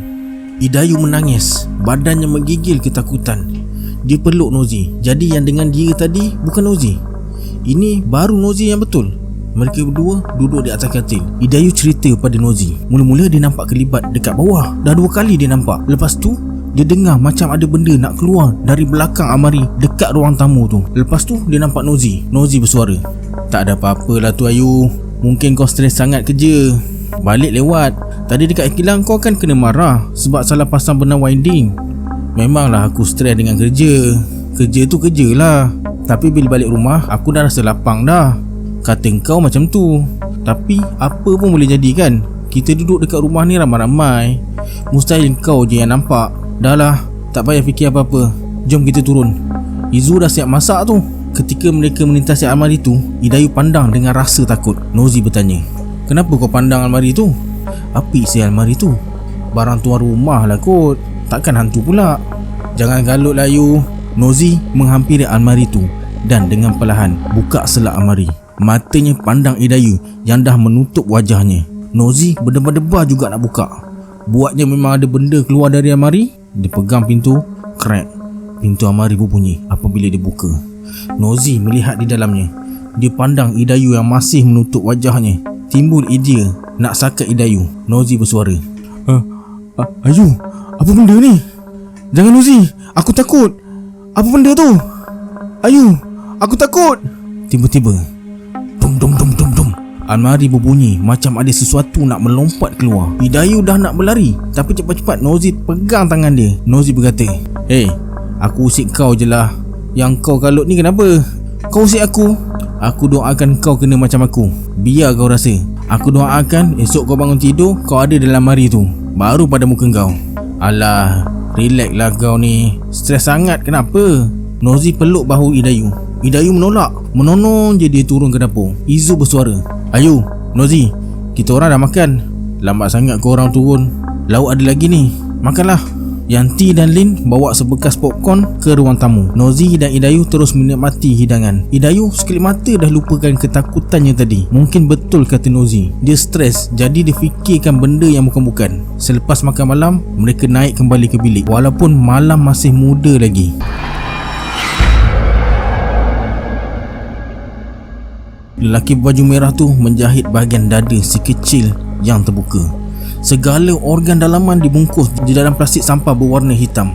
Hidayu menangis. Badannya menggigil ketakutan. Dia peluk Nozi. Jadi yang dengan dia tadi bukan Nozi. Ini baru Nozi yang betul. Mereka berdua duduk di atas katil. Idayu cerita pada Nozi. Mula-mula dia nampak kelibat dekat bawah. Dah 2 kali dia nampak. Lepas tu dia dengar macam ada benda nak keluar dari belakang almari dekat ruang tamu tu. Lepas tu dia nampak Nozi. Nozi bersuara, "Tak ada apa-apa lah tu Ayu. Mungkin kau stres sangat kerja. Balik lewat. Tadi dekat kilang kau kan kena marah sebab salah pasang benang winding. Memanglah aku stres dengan kerja. Kerja tu kerja lah. Tapi bila balik rumah aku dah rasa lapang dah. Kata kau macam tu. Tapi apa pun boleh jadi kan. Kita duduk dekat rumah ni ramai-ramai. Mustahil kau je yang nampak. Dah lah, tak payah fikir apa-apa. Jom kita turun." Izu dah siap masak tu. Ketika mereka melintasi almari tu, Idayu pandang dengan rasa takut. Nozi bertanya, "Kenapa kau pandang almari tu?" "Apa isi almari tu?" "Barang tuan rumah lah kot. Takkan hantu pula." "Jangan galut lah Ayu." Nozi menghampiri almari tu dan dengan perlahan buka selak almari. Matanya pandang Idayu yang dah menutup wajahnya. Nozi berdebar-debar juga nak buka. Buatnya memang ada benda keluar dari almari. Dia pegang pintu, crack. Pintu almari berbunyi apabila dia buka. Nozi melihat di dalamnya. Dia pandang Idayu yang masih menutup wajahnya. Timbul idea nak sakat Idayu. Nozi bersuara, "Ayu, apa benda ni? Jangan Nozi, aku takut. Apa benda tu? Ayu, aku takut." Tiba-tiba dum dum dum dum dum, almari berbunyi macam ada sesuatu nak melompat keluar. Idayu dah nak berlari, tapi cepat-cepat Nozi pegang tangan dia. Nozi berkata, "Hey, aku usik kau je lah. Yang kau kalut ni kenapa? Kau usik aku? Aku doakan kau kena macam aku. Biar kau rasa. Aku doakan esok kau bangun tidur, kau ada dalam almari tu. Baru pada muka kau." "Alah, relax lah kau ni. Stres sangat kenapa?" Nozi peluk bahu Idayu. Idayu menolak. Menonong je dia turun ke dapur. Izu bersuara, "Ayu, Nozi, kita orang dah makan. Lambat sangat kau orang turun. Lauk ada lagi ni. Makanlah." Yanti dan Lin bawa sebekas popcorn ke ruang tamu. Nozi dan Idayu terus menikmati hidangan. Idayu sekelip mata dah lupakan ketakutannya tadi. Mungkin betul kata Nozi, dia stres jadi dia fikirkan benda yang bukan-bukan. Selepas makan malam, mereka naik kembali ke bilik walaupun malam masih muda lagi. Lelaki baju merah tu menjahit bahagian dada si kecil yang terbuka. Segala organ dalaman dibungkus di dalam plastik sampah berwarna hitam,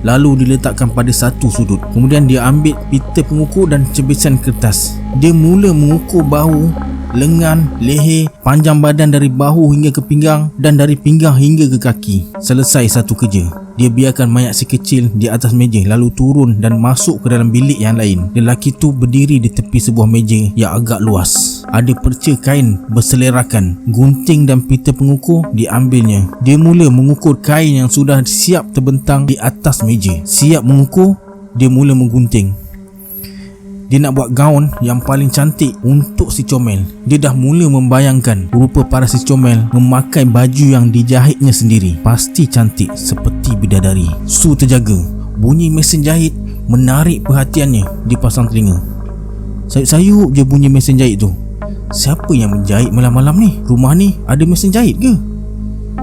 lalu diletakkan pada satu sudut. Kemudian dia ambil pita pengukur dan cebisan kertas. Dia mula mengukur bahu, lengan, leher, panjang badan dari bahu hingga ke pinggang dan dari pinggang hingga ke kaki. Selesai satu kerja, dia biarkan mayat si kecil di atas meja lalu turun dan masuk ke dalam bilik yang lain. Lelaki tu berdiri di tepi sebuah meja yang agak luas. Ada perca kain berselerakan, gunting dan pita pengukur diambilnya. Dia mula mengukur kain yang sudah siap terbentang di atas meja. Siap mengukur, dia mula menggunting. Dia nak buat gaun yang paling cantik untuk si comel. Dia dah mula membayangkan rupa para si comel memakai baju yang dijahitnya sendiri. Pasti cantik seperti bidadari. Su terjaga. Bunyi mesin jahit menarik perhatiannya. Dia pasang telinga. Sayup-sayup je bunyi mesin jahit tu. Siapa yang menjahit malam-malam ni? Rumah ni ada mesin jahit ke?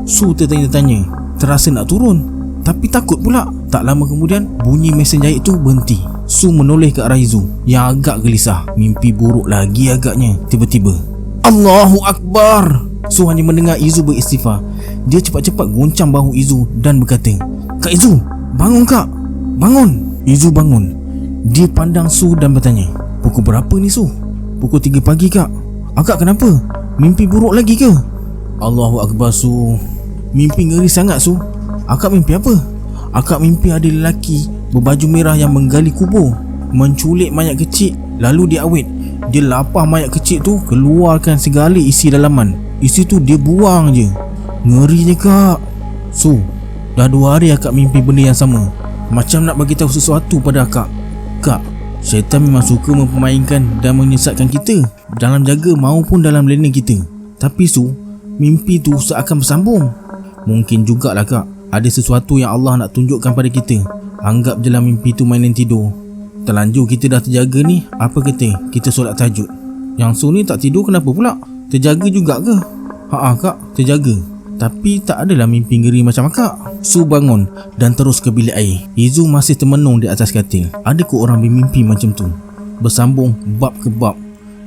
Su tertanya-tanya, terasa nak turun tapi takut pula. Tak lama kemudian bunyi mesin jahit tu berhenti. Su menoleh ke arah Izu yang agak gelisah. Mimpi buruk lagi agaknya. Tiba-tiba Allahu Akbar. Su hanya mendengar Izu beristighfar. Dia cepat-cepat goncang bahu Izu dan berkata, "Kak Izu, bangun kak, bangun." Izu bangun. Dia pandang Su dan bertanya, "Pukul berapa ni Su?" "Pukul 3 pagi kak." "Akak kenapa? Mimpi buruk lagi ke?" Allahu Akbar Su. Mimpi ngeri sangat Su. "Akak mimpi apa?" "Akak mimpi ada lelaki berbaju merah yang menggali kubur, menculik mayat kecil, lalu dia awet. Dia lapah mayat kecil tu, keluarkan segala isi dalaman. Isi tu dia buang je." "Ngerinya kak." "Su, dah 2 hari akak mimpi benda yang sama. Macam nak bagi tahu sesuatu pada akak." "Kak, syaitan memang suka mempermainkan dan menyesatkan kita dalam jaga maupun dalam lena kita. Tapi Su, mimpi tu seakan bersambung." "Mungkin jugalah kak, ada sesuatu yang Allah nak tunjukkan pada kita. Anggap je lah mimpi tu mainan tidur. Terlanjur kita dah terjaga ni, apa kata kita solat tahajud?" "Yang Su ni tak tidur kenapa pula? Terjaga juga ke?" "Haa kak, terjaga. Tapi tak adalah mimpi ngeri macam akak. Su bangun dan terus ke bilik air. Izu masih termenung di atas katil. Ada ke orang bermimpi macam tu? Bersambung bab ke bab.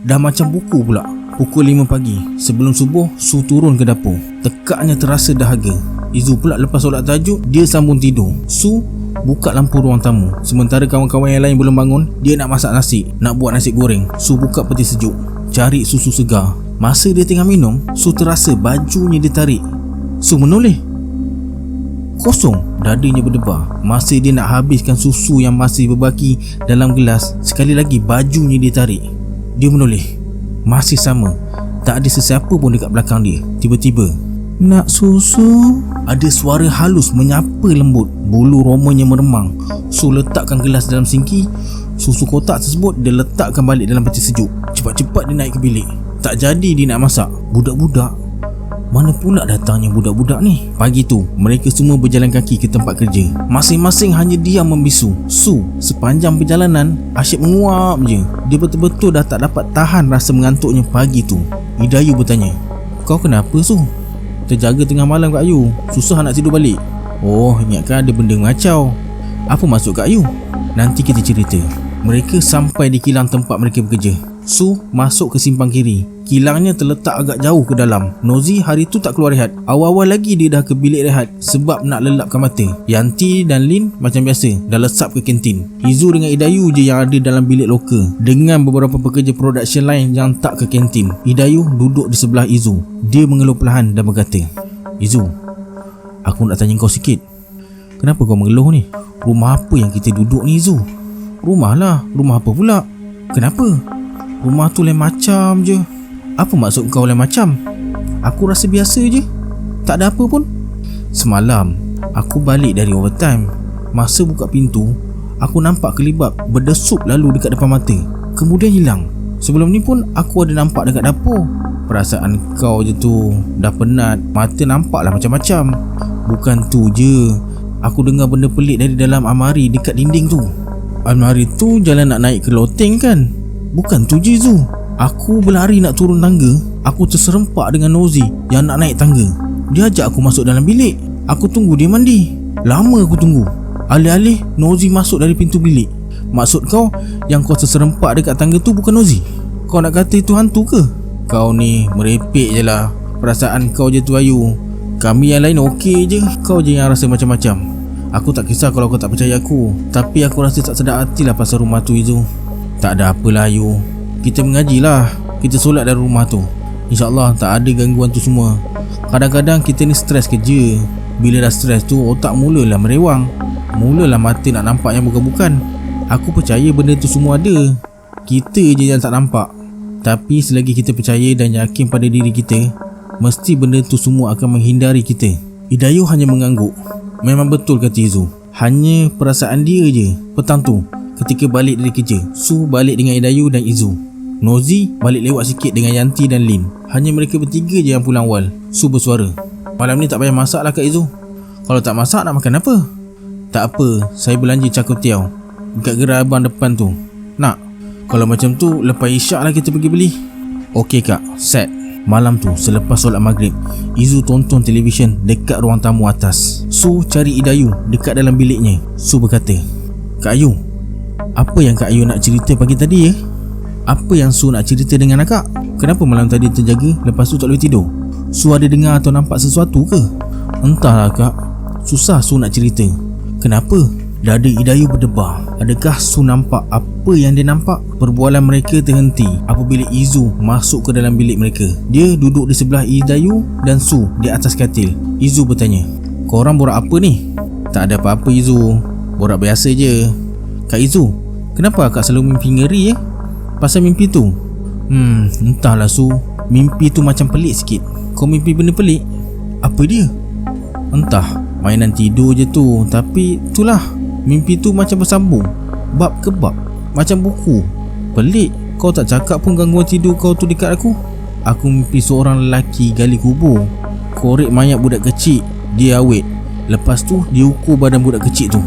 Dah macam buku pula. Pukul 5 pagi sebelum subuh, Su turun ke dapur. Tekaknya terasa dahaga. Izu pula lepas solat tahajud, dia sambung tidur. Su buka lampu ruang tamu. Sementara kawan-kawan yang lain belum bangun, dia nak masak nasi, nak buat nasi goreng. Su buka peti sejuk, cari susu segar. Masa dia tengah minum, Su terasa bajunya ditarik. Su menoleh. Kosong, dadanya berdebar. Masa dia nak habiskan susu yang masih berbaki dalam gelas, sekali lagi bajunya ditarik. Dia menoleh. Masih sama, tak ada sesiapa pun dekat belakang dia. Tiba-tiba, nak susu? Ada suara halus menyapa lembut. Bulu romanya meremang. Su letakkan gelas dalam sinki. Susu kotak tersebut dia letakkan balik dalam peti sejuk. Cepat-cepat dia naik ke bilik. Tak jadi dia nak masak. Budak-budak, mana pula datangnya budak-budak ni? Pagi tu, mereka semua berjalan kaki ke tempat kerja. Masing-masing hanya diam membisu. Su, sepanjang perjalanan, asyik menguap je. Dia betul-betul dah tak dapat tahan rasa mengantuknya pagi tu. Idayu bertanya, kau kenapa Su? Terjaga tengah malam kat Ayu, susah nak tidur balik. Oh, ingatkan ada benda ngacau. Apa maksud kat Ayu? Nanti kita cerita. Mereka sampai di kilang tempat mereka bekerja. Su masuk ke simpang kiri. Kilangnya terletak agak jauh ke dalam. Nozi hari tu tak keluar rehat. Awal-awal lagi dia dah ke bilik rehat sebab nak lelapkan mata. Yanti dan Lin macam biasa dah lesap ke kantin. Izu dengan Idayu je yang ada dalam bilik loka, dengan beberapa pekerja production lain yang tak ke kantin. Idayu duduk di sebelah Izu. Dia mengeluh perlahan dan berkata, Izu, aku nak tanya kau sikit. Kenapa kau mengeluh ni? Rumah apa yang kita duduk ni Izu? Rumah lah. Rumah apa pula? Kenapa? Rumah tu lain macam je. Apa maksud kau lain macam? Aku rasa biasa je. Tak ada apa pun. Semalam aku balik dari overtime. Masa buka pintu, aku nampak kelibap berdesup lalu dekat depan mata, kemudian hilang. Sebelum ni pun aku ada nampak dekat dapur. Perasaan kau je tu, dah penat, mata nampaklah macam-macam. Bukan tu je, aku dengar benda pelik dari dalam almari dekat dinding tu. Almari tu jalan nak naik ke loteng kan? Bukan tu je Zu. Aku berlari nak turun tangga. Aku terserempak dengan Nozi yang nak naik tangga. Dia ajak aku masuk dalam bilik. Aku tunggu dia mandi. Lama aku tunggu. Alih-alih Nozi masuk dari pintu bilik. Maksud kau yang kau terserempak dekat tangga tu bukan Nozi? Kau nak kata itu hantu ke? Kau ni merepek je lah. Perasaan kau je tu Ayu. Kami yang lain okey je. Kau je yang rasa macam-macam. Aku tak kisah kalau kau tak percaya aku, tapi aku rasa tak sedap hatilah pasal rumah tu Izu. Tak ada apalah Ayu, kita mengajilah. Kita solat dari rumah tu. InsyaAllah tak ada gangguan tu semua. Kadang-kadang kita ni stres kerja. Bila dah stres tu, otak mulalah merewang. Mulalah mata nak nampak yang bukan-bukan. Aku percaya benda tu semua ada. Kita je yang tak nampak. Tapi selagi kita percaya dan yakin pada diri kita, mesti benda tu semua akan menghindari kita. Idayu hanya mengangguk. Memang betul kata Izu. Hanya perasaan dia je. Petang tu, ketika balik dari kerja, Su balik dengan Idayu dan Izu. Nozi balik lewat sikit dengan Yanti dan Lin. Hanya mereka bertiga je yang pulang awal. Su bersuara, malam ni tak payah masak lah Kak Izu. Kalau tak masak nak makan apa? Tak apa, saya belanja cakutiau dekat gerai abang depan tu. Nak? Kalau macam tu, lepas isyak lah kita pergi beli. Okey Kak, set. Malam tu selepas solat maghrib, Izu tonton televisyen dekat ruang tamu atas. Su cari Idayu dekat dalam biliknya. Su berkata, Kak Ayu, apa yang Kak Ayu nak cerita pagi tadi ya? Apa yang Su nak cerita dengan akak? Kenapa malam tadi terjaga lepas tu tak boleh tidur? Su ada dengar atau nampak sesuatu ke? Entahlah Kak, susah Su nak cerita. Kenapa? Dada Idayu berdebar. Adakah Su nampak apa yang dia nampak? Perbualan mereka terhenti apabila Izu masuk ke dalam bilik mereka. Dia duduk di sebelah Idayu dan Su di atas katil. Izu bertanya, korang borak apa ni? Tak ada apa-apa Izu, borak biasa je. Kak Izu, kenapa akak selalu mimpi ngeri ya? Pasal mimpi tu? Entahlah Su, mimpi tu macam pelik sikit. Kau mimpi benda pelik? Apa dia? Entah, mainan tidur je tu. Tapi itulah, mimpi tu macam bersambung, bab ke bab, macam buku. Pelik, kau tak cakap pun gangguan tidur kau tu dekat aku. Aku mimpi seorang lelaki gali kubur, korek mayat budak kecil, dia awet. Lepas tu dia ukur badan budak kecil tu.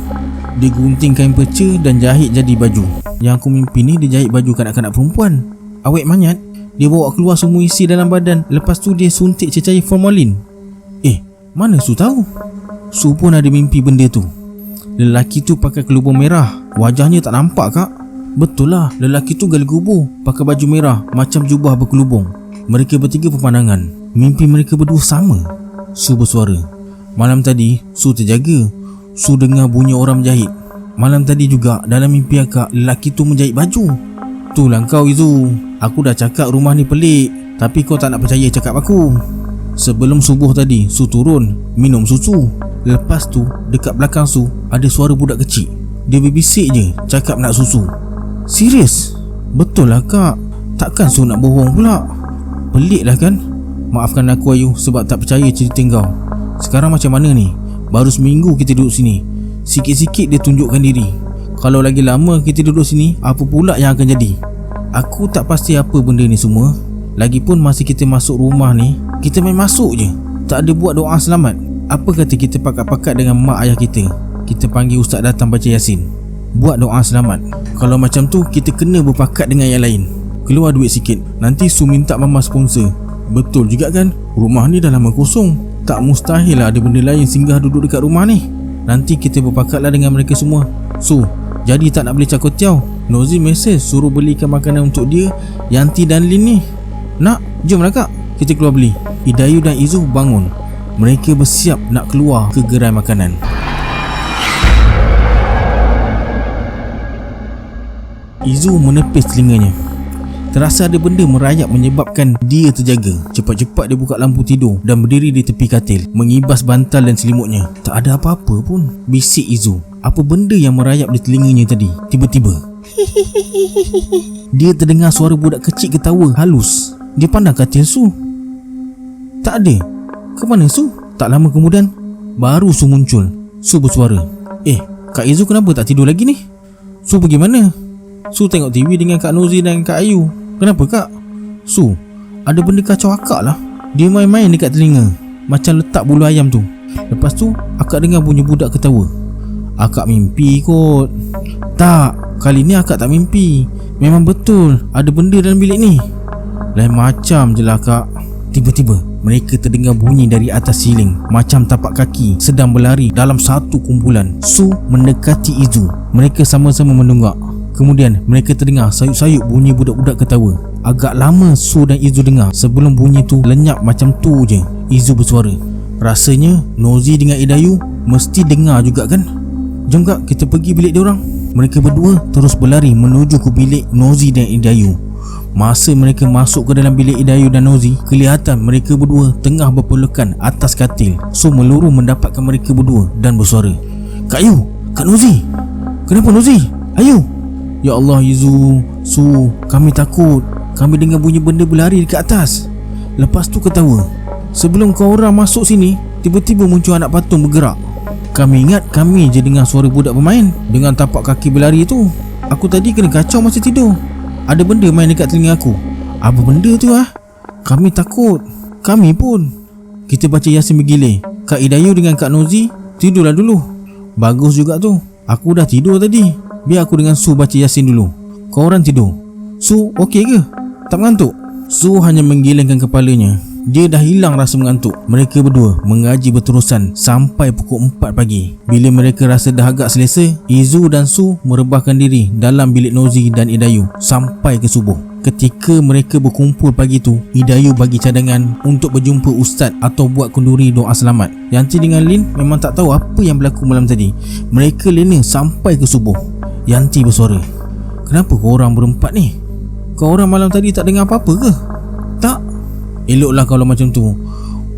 Dia gunting kain perca dan jahit jadi baju. Yang aku mimpi ni dia jahit baju kanak-kanak perempuan. Awet mayat, dia bawa keluar semua isi dalam badan. Lepas tu dia suntik cecair formalin. Mana Su tahu? Su pun ada mimpi benda tu. Lelaki tu pakai kelubung merah. Wajahnya tak nampak kak. Betul lah, lelaki tu gali kubur, pakai baju merah macam jubah berkelubung. Mereka bertiga berpandangan. Mimpi mereka berdua sama. Su bersuara. Malam tadi Su terjaga. Su dengar bunyi orang menjahit. Malam tadi juga dalam mimpi akak, lelaki tu menjahit baju. Itulah kau Izu. Aku dah cakap rumah ni pelik, tapi kau tak nak percaya cakap aku. Sebelum subuh tadi Su turun minum susu. Lepas tu dekat belakang Su ada suara budak kecil. Dia berbisik je cakap nak susu. Serius? Betul lah kak. Takkan Su nak bohong pula? Pelik lah kan? Maafkan aku Ayu sebab tak percaya cerita kau. Sekarang macam mana ni? Baru seminggu kita duduk sini. Sikit-sikit dia tunjukkan diri. Kalau lagi lama kita duduk sini, apa pula yang akan jadi? Aku tak pasti apa benda ni semua. Lagipun masa kita masuk rumah ni, kita main masuk je, tak ada buat doa selamat. Apa kata kita pakat-pakat dengan mak ayah kita? Kita panggil ustaz datang baca Yasin, buat doa selamat. Kalau macam tu, kita kena berpakat dengan yang lain. Keluar duit sikit, nanti Su minta mama sponsor. Betul juga kan? Rumah ni dah lama kosong. Tak mustahil lah ada benda lain singgah duduk dekat rumah ni. Nanti kita berpakatlah dengan mereka semua. Su, jadi tak nak beli cakotiau? Nozi mesej suruh belikan makanan untuk dia, Yanti dan Lin ni. Nak? Jomlah kak, kita keluar beli. Idayu dan Izu bangun. Mereka bersiap nak keluar ke gerai makanan. Izu menepis telinganya. Terasa ada benda merayap menyebabkan dia terjaga. Cepat-cepat dia buka lampu tidur dan berdiri di tepi katil, mengibas bantal dan selimutnya. Tak ada apa-apa pun, bisik Izu. Apa benda yang merayap di telinganya tadi? Tiba-tiba dia terdengar suara budak kecil ketawa halus. Dia pandang katil Su. Tak ada. Ke mana Su? Tak lama kemudian baru Su muncul. Su bersuara. Kak Izu kenapa tak tidur lagi ni? Su pergi mana? Su tengok TV dengan Kak Nozi dan Kak Ayu. Kenapa kak? Su, ada benda kacau akak lah. Dia main-main dekat telinga, macam letak bulu ayam tu. Lepas tu akak dengar bunyi budak ketawa. Akak mimpi kot. Tak, kali ni akak tak mimpi. Memang betul ada benda dalam bilik ni. Lain macam je lah kak. Tiba-tiba mereka terdengar bunyi dari atas siling, macam tapak kaki sedang berlari dalam satu kumpulan. Su mendekati Izu. Mereka sama-sama menunggak. Kemudian mereka terdengar sayup-sayup bunyi budak-budak ketawa. Agak lama Su dan Izu dengar sebelum bunyi tu lenyap macam tu je. Izu bersuara. Rasanya Nozi dengan Idayu mesti dengar juga kan? Jom kak, kita pergi bilik diorang. Mereka berdua terus berlari menuju ke bilik Nozi dan Idayu. Masa mereka masuk ke dalam bilik Idayu dan Nozi, kelihatan mereka berdua tengah berpelukan atas katil. Su meluru mendapatkan mereka berdua dan bersuara. Kak Ayu, Kak Nozi, kenapa Nozi? Ayu. Ya Allah Izu, Su, kami takut. Kami dengar bunyi benda berlari dekat atas. Lepas tu ketawa. Sebelum kau orang masuk sini, tiba-tiba muncul anak patung bergerak. Kami ingat kami je dengar suara budak bermain dengan tapak kaki berlari tu. Aku tadi kena kacau masa tidur. Ada benda main dekat telinga aku. Apa benda tu ah? Kami takut. Kami pun. Kita baca Yasin bergilir. Kak Idayu dengan Kak Nozi tidurlah dulu. Bagus juga tu. Aku dah tidur tadi. Biar aku dengan Su baca Yasin dulu. Kau orang tidur. Su okey ke? Tak mengantuk? Su hanya menggelengkan kepalanya. Dia dah hilang rasa mengantuk. Mereka berdua mengaji berterusan sampai pukul 4 pagi. Bila mereka rasa dah agak selesa, Izu dan Su merebahkan diri dalam bilik Nozi dan Idayu sampai ke subuh. Ketika mereka berkumpul pagi tu, Idayu bagi cadangan untuk berjumpa ustaz atau buat kenduri doa selamat. Yanti dengan Lin memang tak tahu apa yang berlaku malam tadi. Mereka lena sampai ke subuh. Yanti bersuara. Kenapa korang berempat ni? Korang malam tadi tak dengar apa-apa ke? Tak. Eloklah kalau macam tu.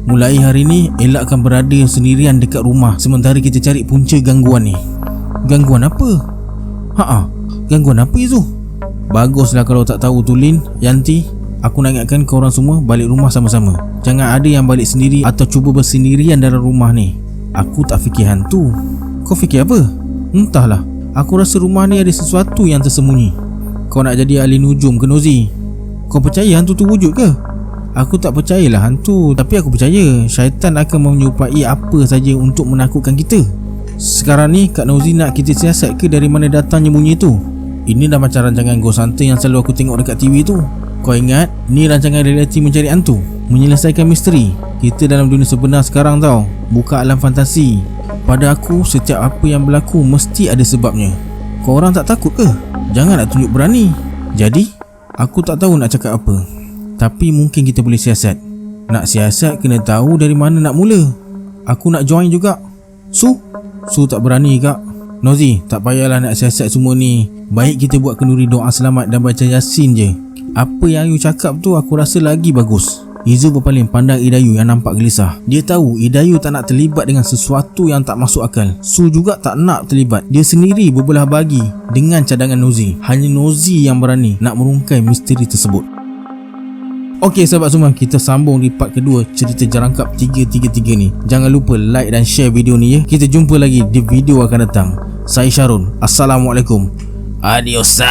Mulai hari ni Elak akan berada sendirian dekat rumah sementara kita cari punca gangguan ni. Gangguan apa? Gangguan apa Izu? Baguslah kalau tak tahu tu Lin, Yanti. Aku nak ingatkan korang semua balik rumah sama-sama. Jangan ada yang balik sendiri atau cuba bersendirian dalam rumah ni. Aku tak fikir hantu. Kau fikir apa? Entahlah. Aku rasa rumah ni ada sesuatu yang tersembunyi. Kau nak jadi ahli nujum ke Nozi? Kau percaya hantu tu wujud ke? Aku tak percayalah hantu, tapi aku percaya syaitan akan menyerupai apa saja untuk menakutkan kita. Sekarang ni Kak Nozi nak kita siasat ke dari mana datangnya bunyi tu? Ini dah macam rancangan Ghost Hunter yang selalu aku tengok dekat TV tu. Kau ingat? Ni rancangan reality mencari hantu, menyelesaikan misteri. Kita dalam dunia sebenar sekarang tau, bukan alam fantasi. Pada aku, setiap apa yang berlaku mesti ada sebabnya. Korang tak takut ke? Jangan nak tunjuk berani. Jadi, aku tak tahu nak cakap apa. Tapi mungkin kita boleh siasat. Nak siasat kena tahu dari mana nak mula. Aku nak join juga. Su tak berani kak. Nozi, tak payahlah nak siasat semua ni. Baik kita buat kenduri doa selamat dan baca Yasin je. Apa yang Ayu cakap tu aku rasa lagi bagus. Izu berpaling pandang Idayu yang nampak gelisah. Dia tahu Idayu tak nak terlibat dengan sesuatu yang tak masuk akal. Su juga tak nak terlibat. Dia sendiri berbelah bagi dengan cadangan Nozi. Hanya Nozi yang berani nak merungkai misteri tersebut. Okey sahabat semua, kita sambung di part kedua cerita Jerangkap 333 ni. Jangan lupa like dan share video ni ya. Kita jumpa lagi di video akan datang. Saya Syarul. Assalamualaikum. Adiosa.